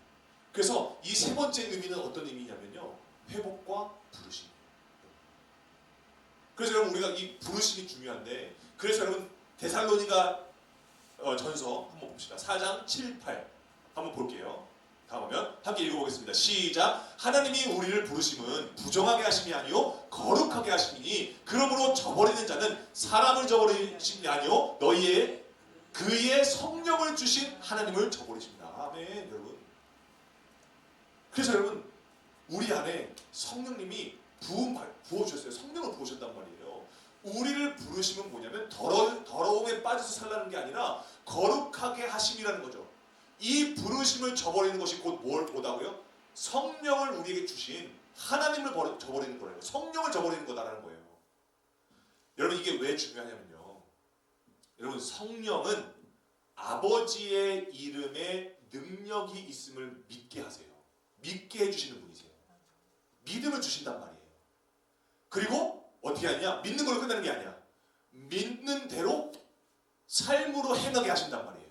그래서 이 세 번째 의미는 어떤 의미냐면요. 회복과 부르심. 그래서 여러분 우리가 이 부르심이 중요한데 그래서 여러분 데살로니가 전서 한번 봅시다. 4장 7, 8 한번 볼게요. 다음 오면 함께 읽어보겠습니다. 시작. 하나님이 우리를 부르심은 부정하게 하심이 아니요 거룩하게 하심이니 그러므로 저버리는 자는 사람을 저버리심이 아니요 그의 성령을 주신 하나님을 저버리십니다. 아멘. 여러분. 그래서 여러분 우리 안에 성령님이 부어주셨어요. 성령을 부으셨단 말이에요. 우리를 부르심은 뭐냐면 더러움에 빠져서 살라는 게 아니라 거룩하게 하심이라는 거죠. 이 부르심을 저버리는 것이 곧 뭐다고요? 성령을 우리에게 주신 하나님을 저버리는 거예요. 성령을 저버리는 거다라는 거예요. 여러분 이게 왜 중요하냐면요. 여러분 성령은 아버지의 이름에 능력이 있음을 믿게 하세요. 믿게 해주시는 분이세요. 믿음을 주신단 말이에요. 그리고 어떻게 하냐? 믿는 걸로 끝나는 게 아니야. 믿는 대로 삶으로 행하게 하신단 말이에요.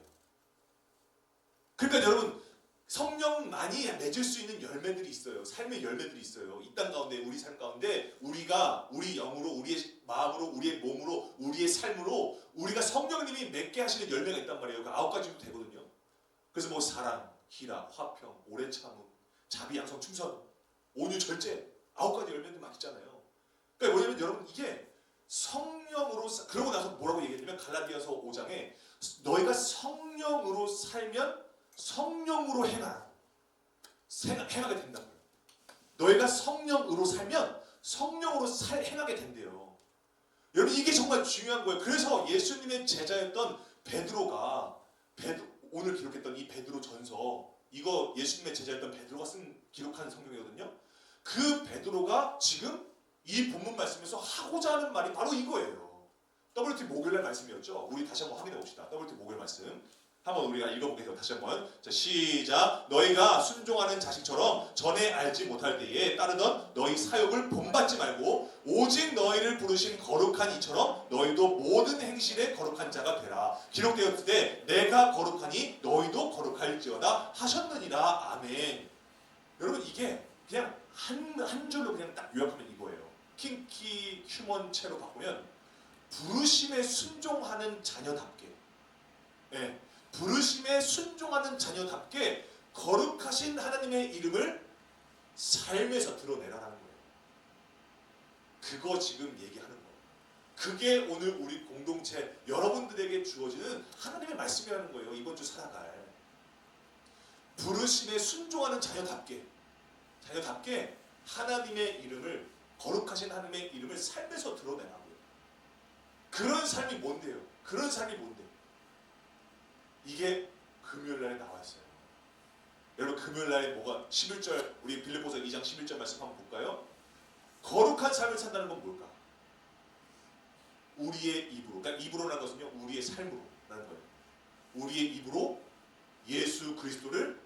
그러니까 여러분 성령만이 맺을 수 있는 열매들이 있어요. 삶의 열매들이 있어요. 이 땅 가운데 우리 삶 가운데 우리가 우리 영으로 우리의 마음으로 우리의 몸으로 우리의 삶으로 우리가 성령님이 맺게 하시는 열매가 있단 말이에요. 그 9가지도 되거든요. 그래서 뭐 사랑, 희락, 화평, 오래 참음, 자비, 양성, 충성, 온유, 절제 9가지 열매들 막 있잖아요. 그러니까 뭐냐면 여러분 이게 성령으로 그러고 나서 뭐라고 얘기했냐면 갈라디아서 5장에 너희가 성령으로 살면 성령으로 행하게 된다고요. 너희가 성령으로 살면 성령으로 행하게 된대요. 여러분 이게 정말 중요한 거예요. 그래서 예수님의 제자였던 베드로가 오늘 기록했던 이 베드로 전서 이거 예수님의 제자였던 베드로가 기록한 성경이거든요. 그 베드로가 지금 이 본문 말씀에서 하고자 하는 말이 바로 이거예요. WT 목요일날 말씀이었죠. 우리 다시 한번 확인해 봅시다. WT 목요일 말씀 한번 우리가 읽어보겠습니다. 다시 한번. 자, 시작. 너희가 순종하는 자식처럼 전에 알지 못할 때에 따르던 너희 사욕을 본받지 말고 오직 너희를 부르신 거룩한 이처럼 너희도 모든 행실에 거룩한 자가 되라. 기록되었을 때 내가 거룩하니 너희도 거룩할지어다 하셨느니라. 아멘. 여러분 이게 그냥 한 줄로 그냥 딱 요약하면 이거예요. 킹키 휴먼체로 바꾸면 부르심에 순종하는 자녀답게, 예, 부르심에 순종하는 자녀답게 거룩하신 하나님의 이름을 삶에서 드러내라라는 거예요. 그거 지금 얘기하는 거예요. 그게 오늘 우리 공동체 여러분들에게 주어지는 하나님의 말씀이라는 거예요. 이번 주 살아갈 부르심에 순종하는 자녀답게 하나님의 이름을 거룩하신 하나님의 이름을 삶에서 드러내라고요. 그런 삶이 뭔데요? 그런 삶이 뭔데? 이게 금요일날에 나와 있어요. 여러분 금요일날에 뭐가 11절 우리 빌립보서 2장 11절 말씀 한번 볼까요? 거룩한 삶을 산다는 건 뭘까? 우리의 입으로, 그러니까 입으로라는 것은요 우리의 삶으로라는 거예요. 우리의 입으로 예수 그리스도를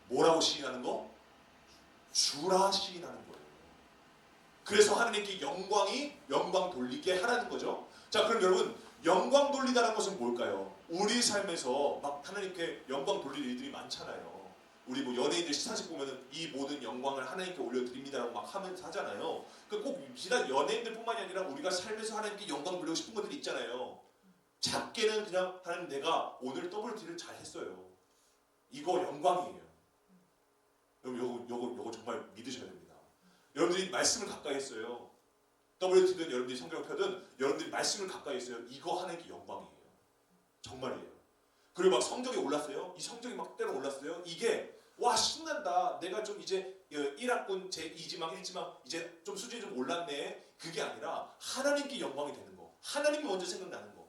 뭐라고 시인하는 거? 주라 시인하는 거예요. 그래서 하나님께 영광 돌리게 하라는 거죠. 자, 그럼 여러분 영광 돌리다라는 것은 뭘까요? 우리 삶에서 막 하나님께 영광 돌릴 일들이 많잖아요. 우리 뭐 연예인들 시상식 보면은 이 모든 영광을 하나님께 올려드립니다라고 막 하면서 하잖아요. 꼭 비단 연예인들뿐만이 아니라 우리가 삶에서 하나님께 영광 돌리고 싶은 것들이 있잖아요. 작게는 그냥 하나님 내가 오늘 WT를 잘 했어요. 이거 영광이에요. 여러분 요거 정말 믿으셔야 됩니다. 여러분들이 말씀을 가까이 했어요. WT든 여러분들이 성경 펴든 여러분들이 말씀을 가까이 했어요. 이거 하는 게 영광이에요. 정말이에요. 그리고 막 성적이 올랐어요. 이 성적이 막 때로 올랐어요. 이게 와 신난다. 내가 좀 이제 1학군 제 2지망 1지망 이제 좀 수준이 좀 올랐네. 그게 아니라 하나님께 영광이 되는 거. 하나님이 먼저 생각나는 거.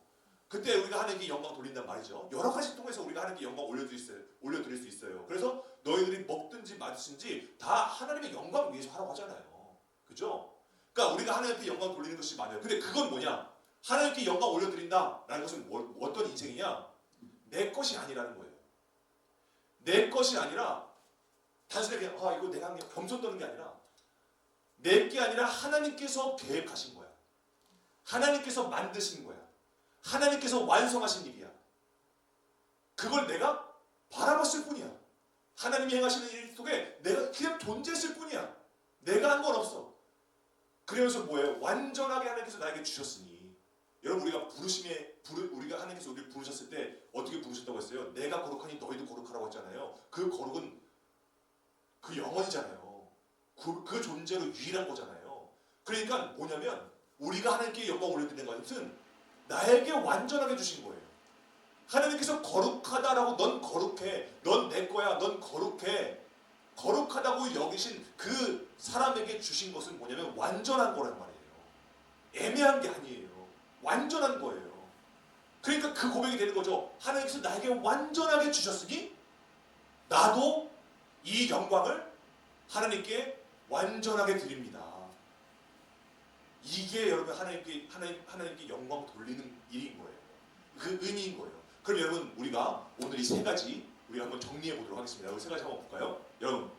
그때 우리가 하나님께 영광 돌린단 말이죠. 여러 가지 통해서 우리가 하나님께 영광 올려드릴 수 있어요. 그래서 너희들이 먹든지 마시든지 다 하나님의 영광 위해서 하라고 하잖아요. 그죠? 그러니까 우리가 하나님께 영광 돌리는 것이 많아요. 근데 그건 뭐냐? 하나님께 영광 올려드린다라는 것은 어떤 인생이냐? 내 것이 아니라는 거예요. 내 것이 아니라 단순히 그냥 이거 내가 그냥 겸손 떠는 게 아니라 내 게 아니라 하나님께서 계획하신 거야. 하나님께서 만드신 거야. 하나님께서 완성하신 일이야. 그걸 내가 바라봤을 뿐이야. 하나님이 행하시는 일 속에 내가 그냥 존재했을 뿐이야. 내가 한 건 없어. 그러면서 뭐예요? 완전하게 하나님께서 나에게 주셨으니. 여러분 우리가 우리가 하나님께서 우리를 부르셨을 때 어떻게 부르셨다고 했어요? 내가 거룩하니 너희도 거룩하라고 했잖아요. 그 거룩은 그 영원이잖아요. 그 존재로 유일한 거잖아요. 그러니까 뭐냐면 우리가 하나님께 영광 올려드리는 것은 나에게 완전하게 주신 거예요. 하나님께서 거룩하다라고 넌 거룩해. 넌 내 거야. 넌 거룩해. 거룩하다고 여기신 그 사람에게 주신 것은 뭐냐면 완전한 거란 말이에요. 애매한 게 아니에요. 완전한 거예요. 그러니까 그 고백이 되는 거죠. 하나님께서 나에게 완전하게 주셨으니 나도 이 영광을 하나님께 완전하게 드립니다. 이게 여러분 하나님께 영광 돌리는 일인 거예요. 그 의미인 거예요. 그럼 여러분 우리가 오늘 이 세 가지 우리가 한번 정리해 보도록 하겠습니다. 이 세 가지 한번 볼까요? 여러분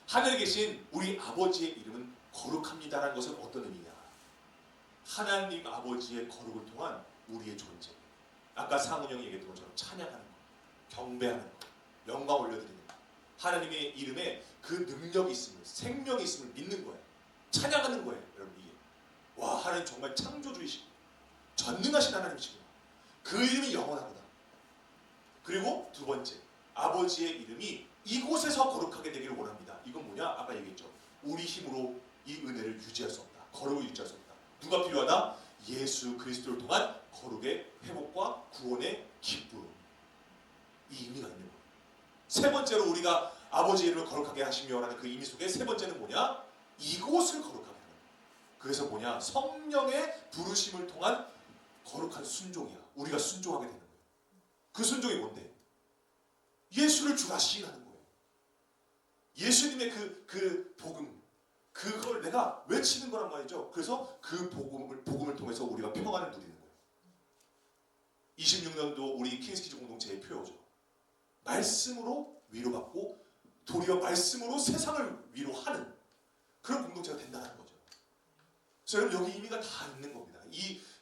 하늘에 계신 우리 아버지의 이름은 거룩합니다라는 것은 어떤 의미냐? 하나님 아버지의 거룩을 통한 우리의 존재. 아까 상훈 형이 얘기했던 것처럼 찬양하는 것, 경배하는 것, 영광 올려드리는 것. 하나님의 이름에 그 능력이 있음을, 생명이 있음을 믿는 거예요. 찬양하는 거예요. 여러분 이게. 와 하나님 정말 창조주이시고 전능하신 하나님이시구나. 그 이름이 영원하구나. 그리고 두 번째, 아버지의 이름이 이곳에서 거룩하게 되기를 원합니다. 이건 뭐냐? 아까 얘기했죠. 우리 힘으로 이 은혜를 유지할 수 없다. 거룩을 유지할 수 없다. 누가 필요하다? 예수 그리스도를 통한 거룩의 회복과 구원의 기쁨. 이 의미가 있는 거예요. 세 번째로 우리가 아버지 이름을 거룩하게 하시며라는 그 의미 속에 세 번째는 뭐냐? 이곳을 거룩하게 하는 거예요. 그래서 뭐냐? 성령의 부르심을 통한 거룩한 순종이야. 우리가 순종하게 되는 거예요. 그 순종이 뭔데? 예수를 주라 시인하는 거예요. 예수님의 그 복음, 그걸 내가 외치는 거란 말이죠. 그래서 그 복음을 통해서 우리가 평안을 누리는 거예요. 26년도 우리 킹스키즈 공동체의 표어죠. 말씀으로 위로받고 도리어 말씀으로 세상을 위로하는 그런 공동체가 된다는 거죠. 그래서 여러분 여기 의미가 다 있는 겁니다.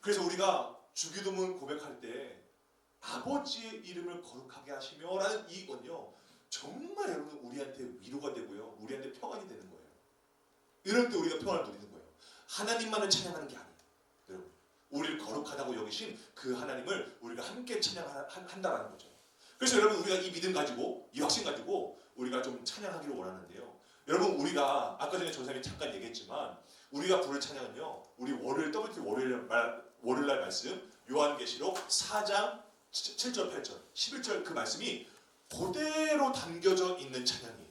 그래서 우리가 주기도문 고백할 때 아버지의 이름을 거룩하게 하시며라는 이건요 정말 여러분 우리한테 위로가 되고요 우리한테 평안이 되는 거예요. 이럴 때 우리가 평안을 누리는 거예요. 하나님만을 찬양하는 게 아니에요. 여러분 우리를 거룩하다고 여기신 그 하나님을 우리가 함께 찬양한다라는 거죠. 그래서 여러분 우리가 이 믿음 가지고 이 확신 가지고 우리가 좀 찬양하기를 원하는데요. 여러분 우리가 아까 전에 전사님이 잠깐 얘기했지만 우리가 부를 찬양은요 우리 월요일날 말씀 요한계시록 4장 7절 8절 11절 그 말씀이 그대로 담겨져 있는 찬양이에요.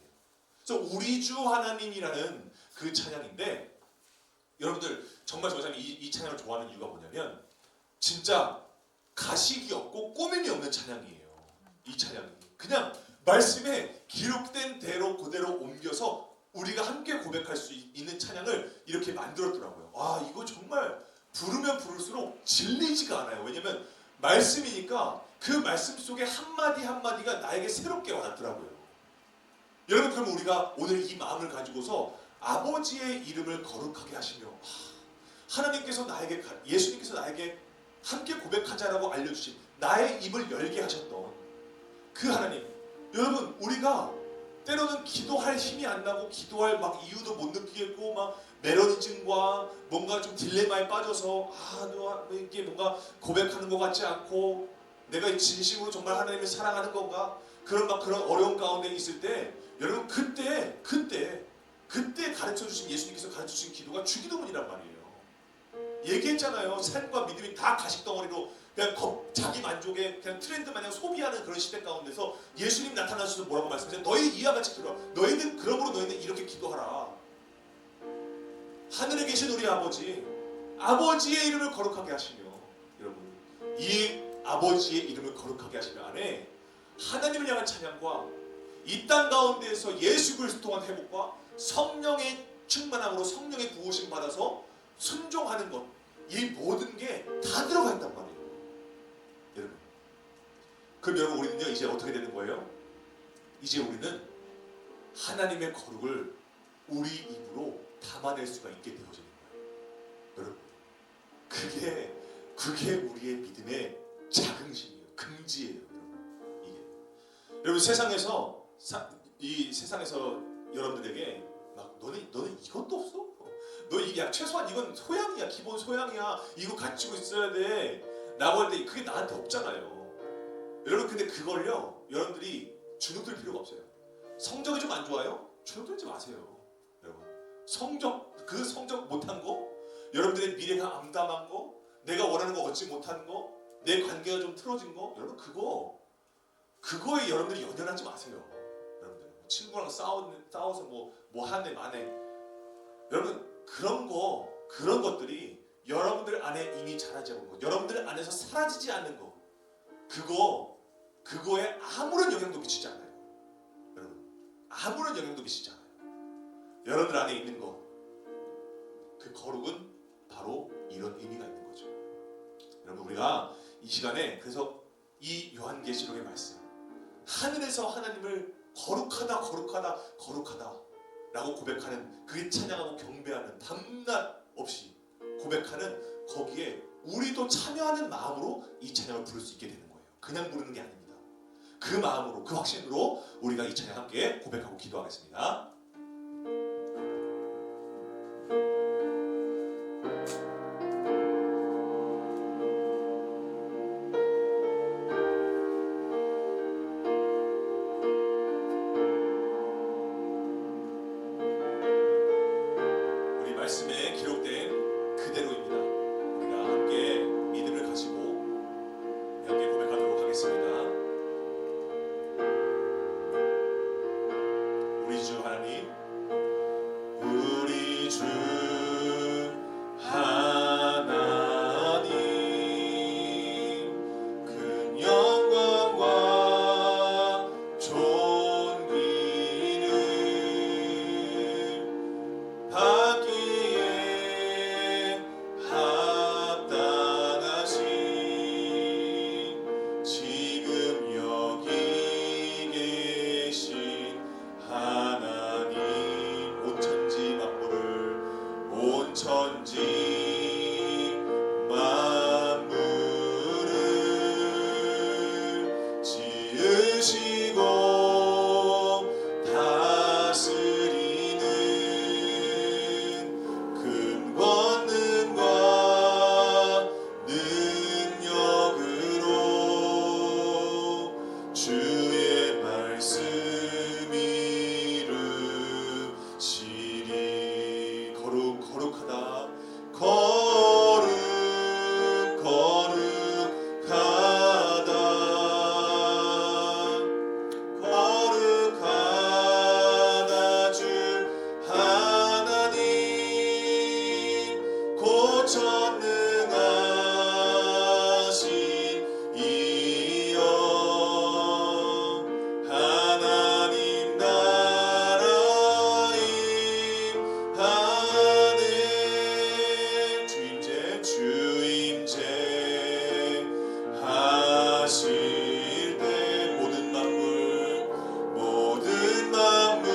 그래서 우리 주 하나님이라는 그 찬양인데 여러분들 정말 전사님이 이 찬양을 좋아하는 이유가 뭐냐면 진짜 가식이 없고 꼬맨이 없는 찬양이에요. 이 찬양이 그냥 말씀에 기록된 대로 그대로 옮겨서 우리가 함께 고백할 수 있는 찬양을 이렇게 만들었더라고요. 와 이거 정말 부르면 부를수록 질리지가 않아요. 왜냐면 말씀이니까 그 말씀 속에 한마디 한마디가 나에게 새롭게 와닿더라고요. 여러분 그럼 우리가 오늘 이 마음을 가지고서 아버지의 이름을 거룩하게 하시며 하나님께서 나에게 예수님께서 나에게 함께 고백하자라고 알려주신 나의 입을 열게 하셨던 그 하나님. 여러분 우리가 때로는 기도할 힘이 안 나고 기도할 막 이유도 못 느끼겠고 막 매너리즘과 뭔가 좀 딜레마에 빠져서 이게 뭔가 고백하는 것 같지 않고 내가 진심으로 정말 하나님을 사랑하는 건가 그런 어려운 가운데 있을 때 여러분 그때 가르쳐 주신 예수님께서 가르쳐 주신 기도가 주기도문이란 말이에요. 얘기했잖아요. 삶과 믿음이 다 가식덩어리로 그냥 자기 만족에 그냥 트렌드 마냥 소비하는 그런 시대 가운데서 예수님 나타나셔서 뭐라고 말씀하세요? 너희 이와 같이 기도하. 너희는 이렇게 기도하라. 하늘에 계신 우리 아버지의 이름을 거룩하게 하시며 여러분 이 아버지의 이름을 거룩하게 하시며 안에 하나님을 향한 찬양과 이 땅 가운데에서 예수 그리스도 통한 회복과 성령의 충만함으로 성령의 부으심 받아서 순종하는 것 이 모든 게 다 들어가 있단 말이에요. 여러분 그럼 여러분 우리는요 이제 어떻게 되는 거예요? 이제 우리는 하나님의 거룩을 우리 입으로 담아낼 수가 있게 되어지는 거예요. 여러분 그게 우리의 믿음의 자긍심이에요. 긍지예요. 여러분 세상에서 여러분들에게 막 너는 이것도 없어? 너 이게 최소한 이건 소양이야. 기본 소양이야. 이거 갖추고 있어야 돼. 라고 할 때 그게 나한테 없잖아요. 여러분 근데 그걸요 여러분들이 주눅들 필요가 없어요. 성적이 좀 안 좋아요? 주눅들지 마세요. 여러분 그 성적 못한 거 여러분들의 미래가 암담한 거 내가 원하는 거 얻지 못한 거 내 관계가 좀 틀어진 거 여러분 그거에 여러분들이 연연하지 마세요. 여러분들 친구랑 싸워서 뭐 하네 마네. 여러분 그런 것들이 여러분들 안에 이미 자라지 않은 것, 여러분들 안에서 사라지지 않는 것, 그거에 아무런 영향도 미치지 않아요. 여러분 아무런 영향도 미치지 않아요. 여러분들 안에 있는 것, 그 거룩은 바로 이런 의미가 있는 거죠. 여러분 우리가 이 시간에 그래서 이 요한계시록의 말씀, 하늘에서 하나님을 거룩하다 거룩하다 거룩하다 라고 고백하는, 그 찬양하고 경배하는, 밤낮 없이 고백하는, 거기에 우리도 참여하는 마음으로 이 찬양을 부를 수 있게 되는 거예요. 그냥 부르는 게 아닙니다. 그 마음으로, 그 확신으로 우리가 이 찬양 함께 고백하고 기도하겠습니다. 우리 말씀에 기록된 그대로입니다. 우리가 함께 믿음을 가지고 함께 고백하도록 하겠습니다. 우리 주 하나님, 우리 주 하나님, 큰 영광과 존귀를 받기에 합당하신 지금 여기 계신 하나님, 온 천지 만물을 지으시고 다스리는 큰 권능과 능력으로 주의 말씀 이루시리. 거룩하다 거룩하다 주 하나님, 고천능하신 이여, 하나님 나라임 하네. 주임제 하실 때 모든 만물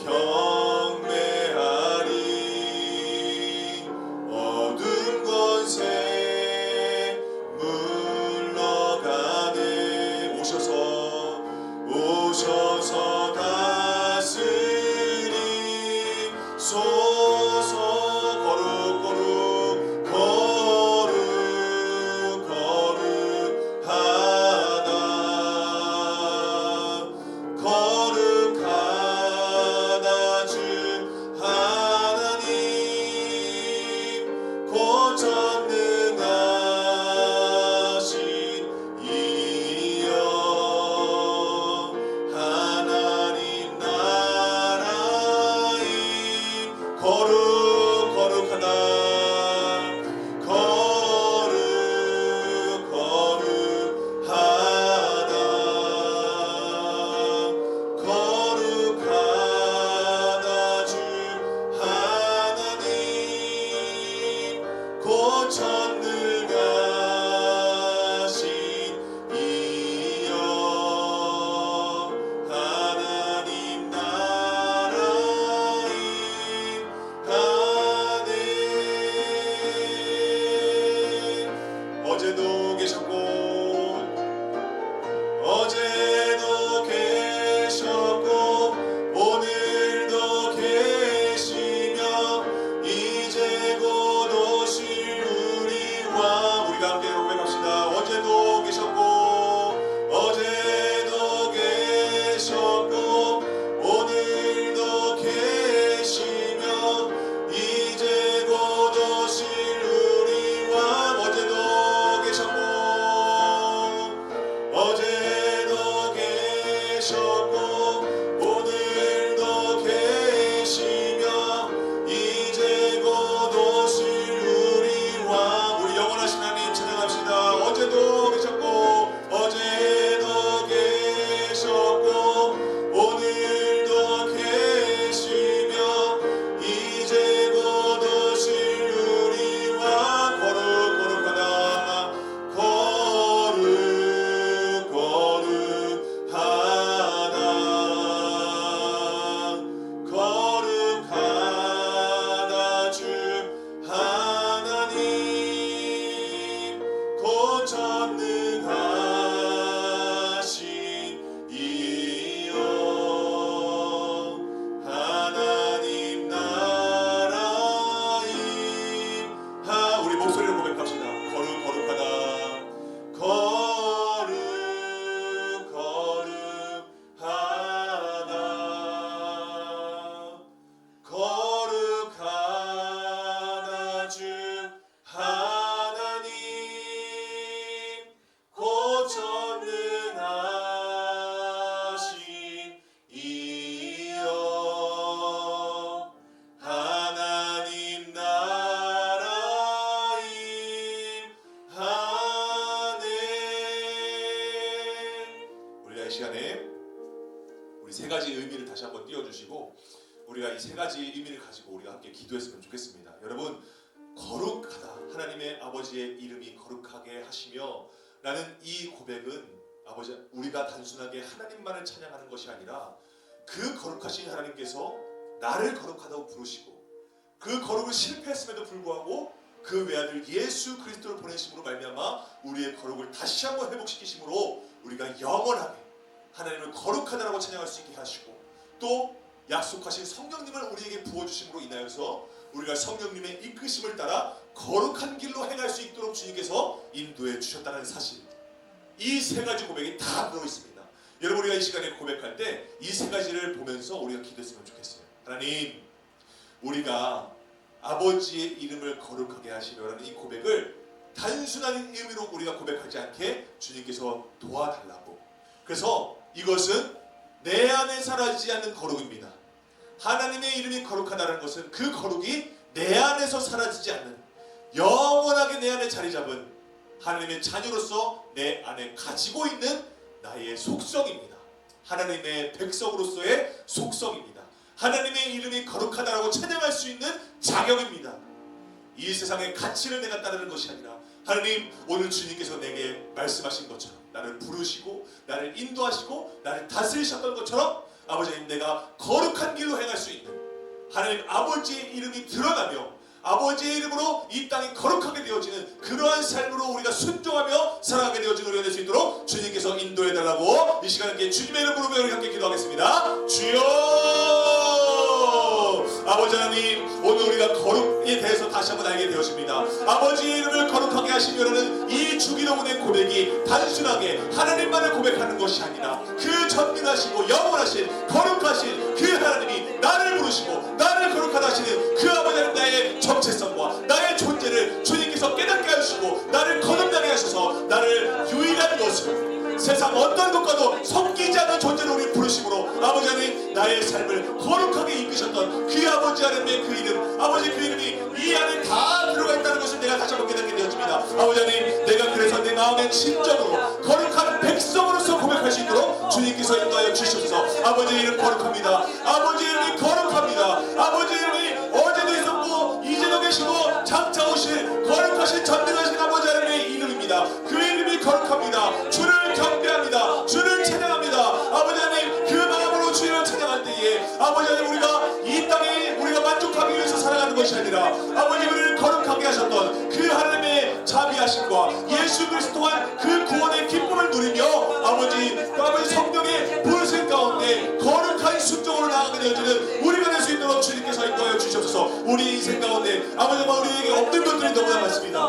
경배하리. 어두운 권세 물러가네. 오셔서 다스리소서. 거룩하다 주 하나님, 고천능하신 이여, 하나님 나라임 거룩하다 거룩하다 주 하나님, 고천능하신 이여, 하나님 나라임 하네. 세 가지 의미를 가지고 우리가 함께 기도했으면 좋겠습니다. 여러분, 거룩하다, 하나님의 아버지의 이름이 거룩하게 하시며 라는 이 고백은 아버지, 우리가 단순하게 하나님만을 찬양하는 것이 아니라 그 거룩하신 하나님께서 나를 거룩하다고 부르시고 그 거룩을 실패했음에도 불구하고 그 외아들 예수 그리스도를 보내심으로 말미암아 우리의 거룩을 다시 한번 회복시키심으로 우리가 영원하게 하나님을 거룩하다라고 찬양할 수 있게 하시고 또 약속하신 성령님을 우리에게 부어주심으로 인하여서 우리가 성령님의 이끄심을 따라 거룩한 길로 행할 수 있도록 주님께서 인도해 주셨다는 사실, 이 세 가지 고백이 다 들어있습니다. 여러분, 우리가 이 시간에 고백할 때 이 세 가지를 보면서 우리가 기도했으면 좋겠어요. 하나님, 우리가 아버지의 이름을 거룩하게 하시려는 이 고백을 단순한 의미로 우리가 고백하지 않게 주님께서 도와달라고. 그래서 이것은 내 안에 사라지지 않는 거룩입니다. 하나님의 이름이 거룩하다는 것은 그 거룩이 내 안에서 사라지지 않는, 영원하게 내 안에 자리 잡은 하나님의 자녀로서 내 안에 가지고 있는 나의 속성입니다. 하나님의 백성으로서의 속성입니다. 하나님의 이름이 거룩하다라고 찬양할 수 있는 자격입니다. 이 세상의 가치를 내가 따르는 것이 아니라 하나님, 오늘 주님께서 내게 말씀하신 것처럼 나를 부르시고 나를 인도하시고 나를 다스리셨던 것처럼 아버지 하나님, 내가 거룩한 길로 행할 수 있는 하나님 아버지의 이름이 드러나며 아버지의 이름으로 이 땅이 거룩하게 되어지는 그러한 삶으로 우리가 순종하며 살아가게 되어지는 우리가 될 수 있도록 주님께서 인도해달라고 이 시간에 주님의 이름으로 우리 함께 기도하겠습니다. 주여, 아버지 하나님, 오늘 우리가 거룩에 대해서 다시 한번 알게 되었습니다. 아버지의 이름을 거룩하게 하시려는 이 주기도문의 고백이 단순하게 하나님만을 고백하는 것이 아니라 그 전능하시고 영원하신 거룩하신 그 하나님이 나를 부르시고 나를 거룩하다 하시는 그 아버지 하나님, 나의 정체성과 나의 존재를 주님께서 깨닫게 하시고 나를 거듭나게 하셔서 나를 유일한 것으로 세상 어떤 것과도 섞이지 않는 존재로 우리 부르심으로 아버지 하나님, 나의 삶을 거룩하게 이끄셨던 그 아버지 하나님의 그 이름, 아버지 그 이름이 이 안에 다 들어가 있다는 것을 내가 다시 한번 깨닫게 되었습니다. 아버지 하나님, 내가 그래서 내 마음의 진정으로 거룩한 백성으로서 고백할 수 있도록 주님께서 인도하여 주시옵소서. 아버지 이름 거룩합니다. 아버지 이름이 거룩합니다. 아버지 이름이 어제도 있었고 이제도 계시고 장차 오실 거룩하신 전능하신 아버지 하나님의 이름입니다. 그 이름이 거룩합니다. 주를 경배합니다. 주를 찬양합니다. 아버지 하나님, 그 마음으로 주님을 찬양할 때에 아버지 하나님, 우리가 이 땅에 우리가 만족하기 위해서 살아가는 것이 아니라 아버지 우리를 거룩하게 하셨던 그 하나님의 자비하심과 예수 그리스도 또한 그 구원의 기쁨을 누리며 아버지 성령의 부르심 가운데 거룩한 순종으로 나아가게 되어지는 우리가 될 수 있도록 주님께서 인도하여 주시옵소서. 우리 인생 가운데 아버지 정말 우리에게 없는 것들이 너무나 많습니다.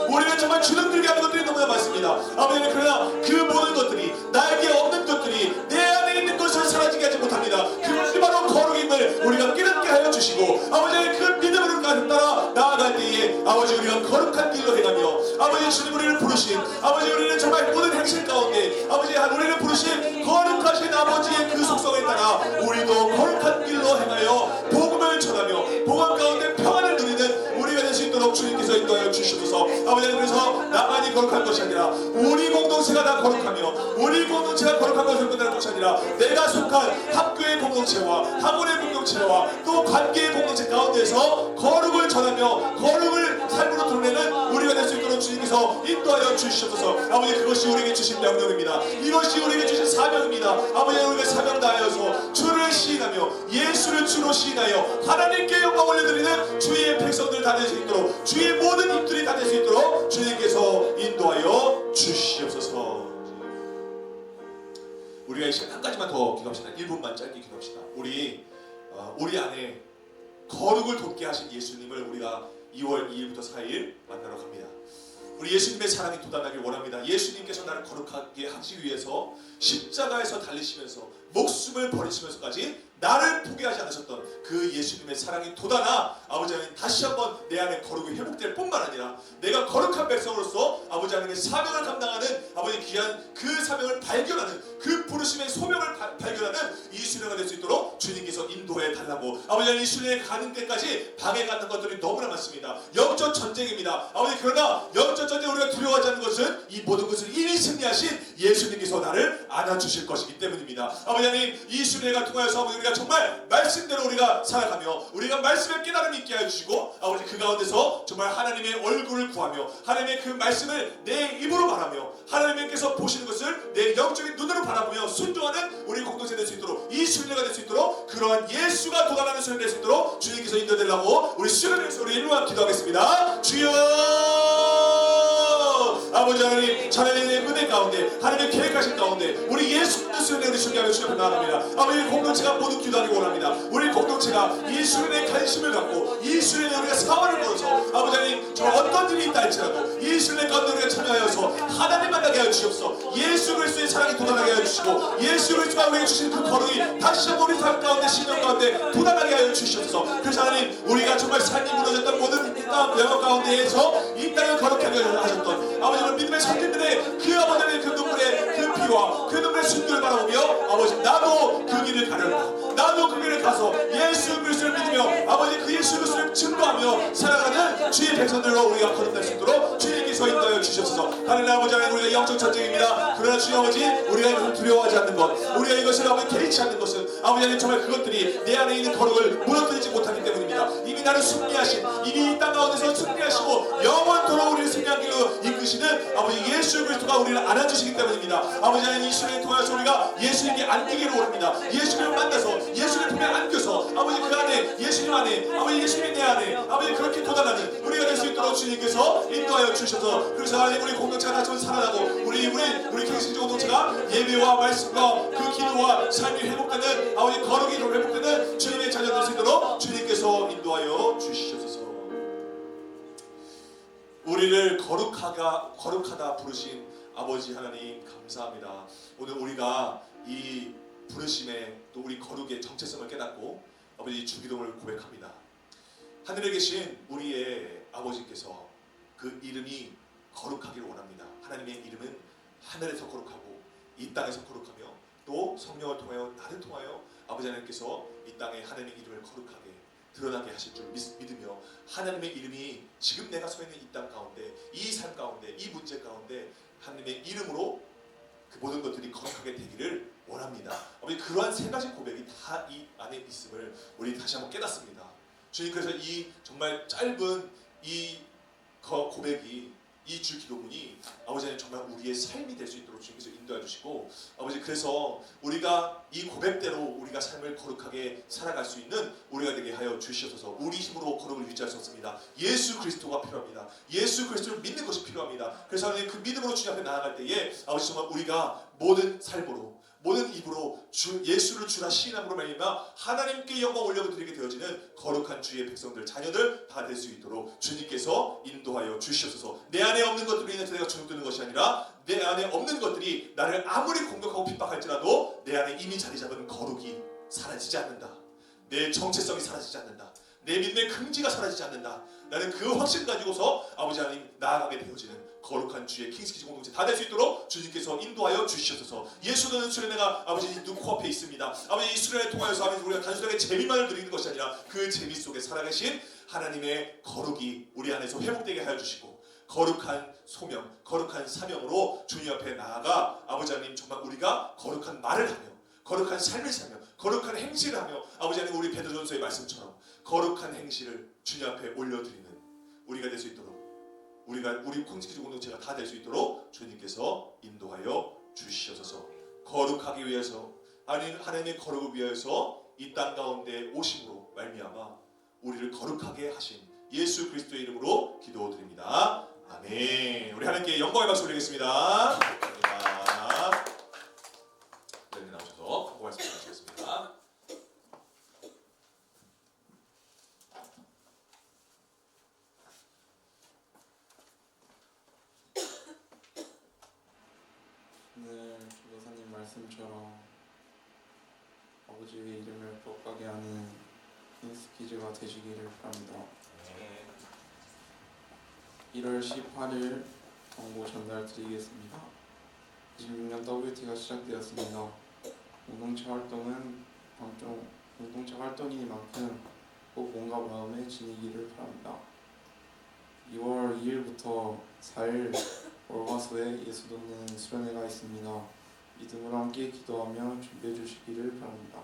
우리가 정말 주눅들게 하는 것들이 너무나 많습니다. 아버지, 그러나 그 모든 것들이 나에게 없는 것들이 내 안에 있는 것을 사라지게 하지 못합니다. 그것이 바로 거룩임을 우리가 깨닫게 하여 주시고 아버지 그 믿음으로 따라 나아갈 때에 아버지 우리가 거룩한 길로 행하며 아버지 주님 우리를 부르신 아버지 우리는 정말 모든 행실 가운데 아버지 우리를 부르신 거룩하신 아버지의 그 속성에 따라 우리도 거룩한 길로 행하여 복음을 전하며 복음 가운데 평안을 누리는 우리가 될 수 있도록 주님께서 인도하여 주시옵소서. 아버지, 그래서 나만이 거룩한 것이 아니라 우리 공동체가 다 거룩하며 우리 공동체가 거룩한 것을 끝내는 것이 아니라 내가 속한 학교의 공동체와 학원의 공동체와 또 관계의 공동체 가운데서 거룩을 전하며 거룩을 삶으로 드러내는 우리가 될 수 있도록 주님께서 인도하여 주시옵소서. 아버지, 그것이 우리에게 주신 명령입니다. 이것이 우리에게 주신 사명입니다. 아버지, 우리가 사명 다하여서 주를 시인하며 예수를 주로 시인하여 하나님께 영광 올려드리는 주의 백성들 다 될 수 있도록 주의 모든 입들이 다 될 수 있도록 주님께서 인도하여 주시옵소서. 우리가 이 시간 한 가지만 더 기도합시다. 1분만 짧게 기도합시다. 우리 안에 거룩을 돋게 하신 예수님을 우리가 2월 2일부터 4일 만나러 갑니다. 우리 예수님의 사랑이 돋아나길 원합니다. 예수님께서 나를 거룩하게 하기 위해서 십자가에서 달리시면서 목숨을 버리시면서까지 나를 포기하지 않으셨던 그 예수님의 사랑이 돋아나 아버지 하나님, 다시 한번 내 안에 거룩이 회복될 뿐만 아니라 내가 거룩한 백성으로서 아버지 하나님의 사명을 감당하는 아버지 귀한 그 사명을 발견하는 그 부르심의 소명을 발견하는 이 수련가 될 수 있도록 주님께서 인도해 달라고. 아버지 하나님, 이 수련에 가는 때까지 방해가 있는 것들이 너무나 많습니다. 영적 전쟁입니다. 아버지, 그러나 영적 전쟁 우리가 두려워하지 않는 것은 이 모든 것을 이미 승리하신 예수님께서 나를 안아주실 것이기 때문입니다. 아버지, 아버지 하나님 이 수련회가 통하여서 아버지 우리가 정말 말씀대로 우리가 살아가며 우리가 말씀의 깨달음이 있게 해주시고 아버지 그 가운데서 정말 하나님의 얼굴을 구하며 하나님의 그 말씀을 내 입으로 말하며 하나님께서 보시는 것을 내 영적인 눈으로 바라보며 순종하는 우리 공동체 될 수 있도록 이 수련회가 될 수 있도록 그러한 예수가 도달하는 수련회 될 수 있도록 주님께서 인도되려고 우리 수련회에서 우리 일루와 기도하겠습니다. 주여 아버지 하나님 하나님의 은혜 가운데 하나님의 계획하신 가운데 우리 예수 믿는 수련회 우리 준비하며 주님 앞에 나아갑니다. 아버지 공동체가 모두 기도하기 원합니다. 우리 공동체가 이 수련회에 관심을 갖고 이 수련회에 우리가 사활을 걸어서 아버지 하나님 정말 어떤 일이 있다 할지라도 이 수련회 가운데 우리가 참여하여서 하나님 만나게 하여 주시옵소서. 예수 그리스도의 사랑이 도달하게 하여 주시고 예수 그리스도가 우리에게 주신 그 거룩이 다시 한번 우리 삶 가운데 신령 가운데 도달하게 하여 주시옵소서. 그래서 하나님 우리가 정말 삶이 무너졌던 모든 영역 가운데에서 이 땅을 거룩하게 하셨던 아버지 믿음의 선진들의 그 아버지의 그 눈물의 그 피와 그 눈물의 순교를 바라보며 아버지 나도 그 길을 가려라. 나도 그 길을 가서 예수 그리스도를 믿으며 아버지 그 예수 그리스도를 증거하며 살아가는 주의 백성들로 우리가 거듭날 수 있도록 주님께서 인도하여 주셔서 하나님 아버지 하나님 우리가 영적 전쟁입니다. 그러나 주님 아버지 우리가 이것을 두려워하지 않는 것 우리가 이것을 아버지 개의치 않는 것은 아버지 하나님 정말 그것들이 내 안에 있는 거룩을 무너뜨리지 못하기 때문입니다. 이미 나를 승리하신 이미 이 땅 가운데서 승리하시고 영원토록 우리를 승리한 길로 이끄시는 아버지 예수 그리스도가 우리를 안아주시기 때문입니다. 아버지 하나님 이 시간에 통해서 우리가 예수님께 안기기를 원합니다. 예수님을 만나서 예수님 품에 안겨서 아버지 그 안에 예수님 안에 아버지 예수님 내 안에 아버지 그렇게 도달하는 우리가 될 수 있도록 주님께서 인도하여 주셔서 그래서 하나님 우리 공동체가 다시 한번 살아나고 우리 갱신주 공동체가 예배와 말씀과 그 기도와 삶이 회복되는 아버지 거룩이 회복되는 주님의 자녀 될 수 있도록 주님께서 인도하여 주시옵소서. 우리를 거룩하다 부르신 아버지 하나님 감사합니다. 오늘 우리가 이 부르심에 또 우리 거룩의 정체성을 깨닫고 아버지 주기도를 고백합니다. 하늘에 계신 우리의 아버지께서 그 이름이 거룩하기를 원합니다. 하나님의 이름은 하늘에서 거룩하고 이 땅에서 거룩하며 또 성령을 통하여 나를 통하여 아버지 하나님께서 이 땅에 하나님의 이름을 거룩하게 드러나게 하실 줄 믿으며 하나님의 이름이 지금 내가 서 있는 이 땅 가운데 이 삶 가운데 이 문제 가운데 하나님의 이름으로 그 모든 것들이 거룩하게 되기를 원합니다. 아버지 그러한 세 가지 고백이 다 이 안에 있음을 우리 다시 한번 깨닫습니다. 주님 그래서 이 정말 짧은 이 고백이 이 주 기도문이 아버지 하나님 정말 우리의 삶이 될 수 있도록 주님께서 인도해 주시고 아버지 그래서 우리가 이 고백대로 우리가 삶을 거룩하게 살아갈 수 있는 우리가 되게 하여 주시옵소서. 우리 힘으로 거룩을 유지할 수 없습니다. 예수 그리스도가 필요합니다. 예수 그리스도를 믿는 것이 필요합니다. 그래서 하나님 그 믿음으로 주님 앞에 나아갈 때에 아버지 정말 우리가 모든 삶으로 모든 입으로 예수를 주라 시인함으로 말미암아 하나님께 영광 올려드리게 되어지는 거룩한 주의 백성들 자녀들 다 될 수 있도록 주님께서 인도하여 주시옵소서. 내 안에 없는 것들로 인해서 내가 주눅드는 것이 아니라 내 안에 없는 것들이 나를 아무리 공격하고 핍박할지라도 내 안에 이미 자리 잡은 거룩이 사라지지 않는다. 내 정체성이 사라지지 않는다. 내 믿음의 긍지가 사라지지 않는다. 나는 그 확신 가지고서 아버지 하나님 나아가게 되어지는 거룩한 주의 킹스키즈 공동체 다 될 수 있도록 주님께서 인도하여 주시옵소서. 예수는 수련회가 아버지 눈 코앞에 있습니다. 아버지 이 수련회 통하여서 아버지 우리가 단순하게 재미만을 누리는 것이 아니라 그 재미 속에 살아계신 하나님의 거룩이 우리 안에서 회복되게 하여 주시고 거룩한 소명, 거룩한 사명으로 주님 앞에 나아가 아버지 하나님 정말 우리가 거룩한 말을 하며 거룩한 삶을 살며 거룩한 행실을 하며 아버지 하나님 우리 베드로전서의 말씀처럼 거룩한 행실을 주님 앞에 올려드리는 우리가 될 수 있도록 우리 콩지키즈 공동체가 다 될 수 있도록 주님께서 인도하여 주시옵소서. 거룩하기 위해서 하나님의 거룩을 위해서 이 땅 가운데 오심으로 말미암아 우리를 거룩하게 하신 예수 그리스도의 이름으로 기도드립니다. 아멘. 우리 하나님께 영광의 박수 올리겠습니다. 감사합니다. 네, 나오셔서 하고 말씀 하시겠습니다. 오늘 조교사님 말씀처럼 아버지의 이름을 거룩하게 하는 킹스키즈가 되시기를 바랍니다. 1월 18일 정보 전달 드리겠습니다. 26년 WT가 시작되었습니다. 공동체 활동이니만큼 꼭 뭔가 마음에 지니기를 바랍니다. 2월 2일부터 4일 월화수에 예수 돕는 수련회가 있습니다. 믿음으로 함께 기도하며 준비해 주시기를 바랍니다.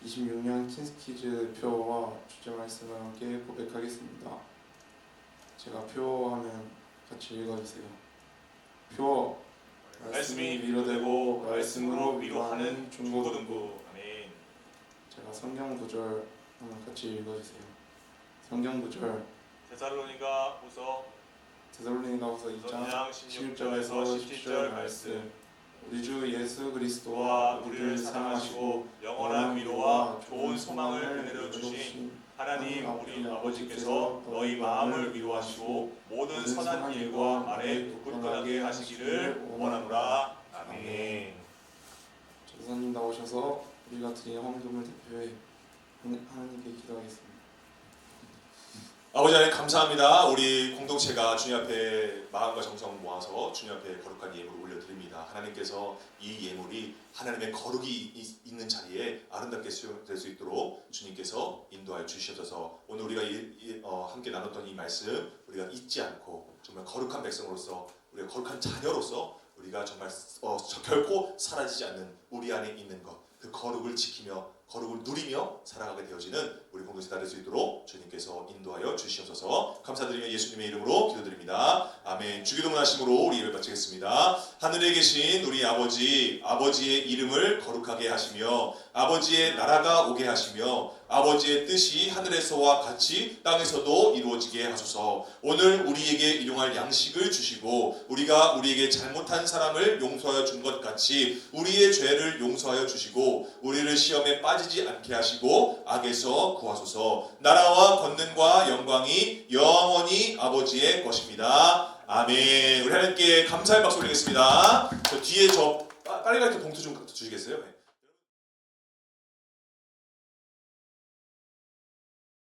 26년 틴스키즈 표어와 주제 말씀을 함께 고백하겠습니다. 제가 표어하면 같이 읽어주세요. 표어 말씀이 위로되고 말씀으로 위로하는 중고등부. 아멘. 제가 성경 구절 한번 같이 읽어주세요. 성경 구절 데살로니가후서 데살로니가후서 2장 16절에서 17절 말씀. 우리 주 예수 그리스도와 또한 우리를 사랑하시고 영원한 위로와 좋은 소망을 은혜로 주신 하나님 우리 아버지께서 너희 마음을 위로하시고 모든 선한 일과 말에 굳건하게 하시기를 원하노라. 아멘. 전사님 나오셔서 우리가 드린 헌금을 대표해 하나님께 기도하겠습니다. 아버지 하나님 감사합니다. 우리 공동체가 주님 앞에 마음과 정성을 모아서 주님 앞에 거룩한 예물을 올려드립니다. 하나님께서 이 예물이 하나님의 거룩이 있는 자리에 아름답게 수용될 수 있도록 주님께서 인도하여 주셔서 오늘 우리가 함께 나눴던 이 말씀 우리가 잊지 않고 정말 거룩한 백성으로서 우리가 거룩한 자녀로서 우리가 정말 결코 사라지지 않는 우리 안에 있는 것 그 거룩을 지키며 거룩을 누리며 살아가게 되어지는 우리 공동체 다 될 수 있도록 주님께서 인도하여 주시옵소서. 감사드리며 예수님의 이름으로 기도드립니다. 아멘. 주기도문 하심으로 우리 예배 마치겠습니다. 하늘에 계신 우리 아버지의 이름을 거룩하게 하시며 아버지의 나라가 오게 하시며 아버지의 뜻이 하늘에서와 같이 땅에서도 이루어지게 하소서. 오늘 우리에게 일용할 양식을 주시고 우리가 우리에게 잘못한 사람을 용서하여 준 것 같이 우리의 죄를 용서하여 주시고 우리를 시험에 빠지지 않게 하시고 악에서 구하소서. 나라와 권능과 영광이 영원히 아버지의 것입니다. 아멘. 우리 하나님께 감사의 박수 올리겠습니다. 저 뒤에 저 빨간 봉투 좀 주시겠어요?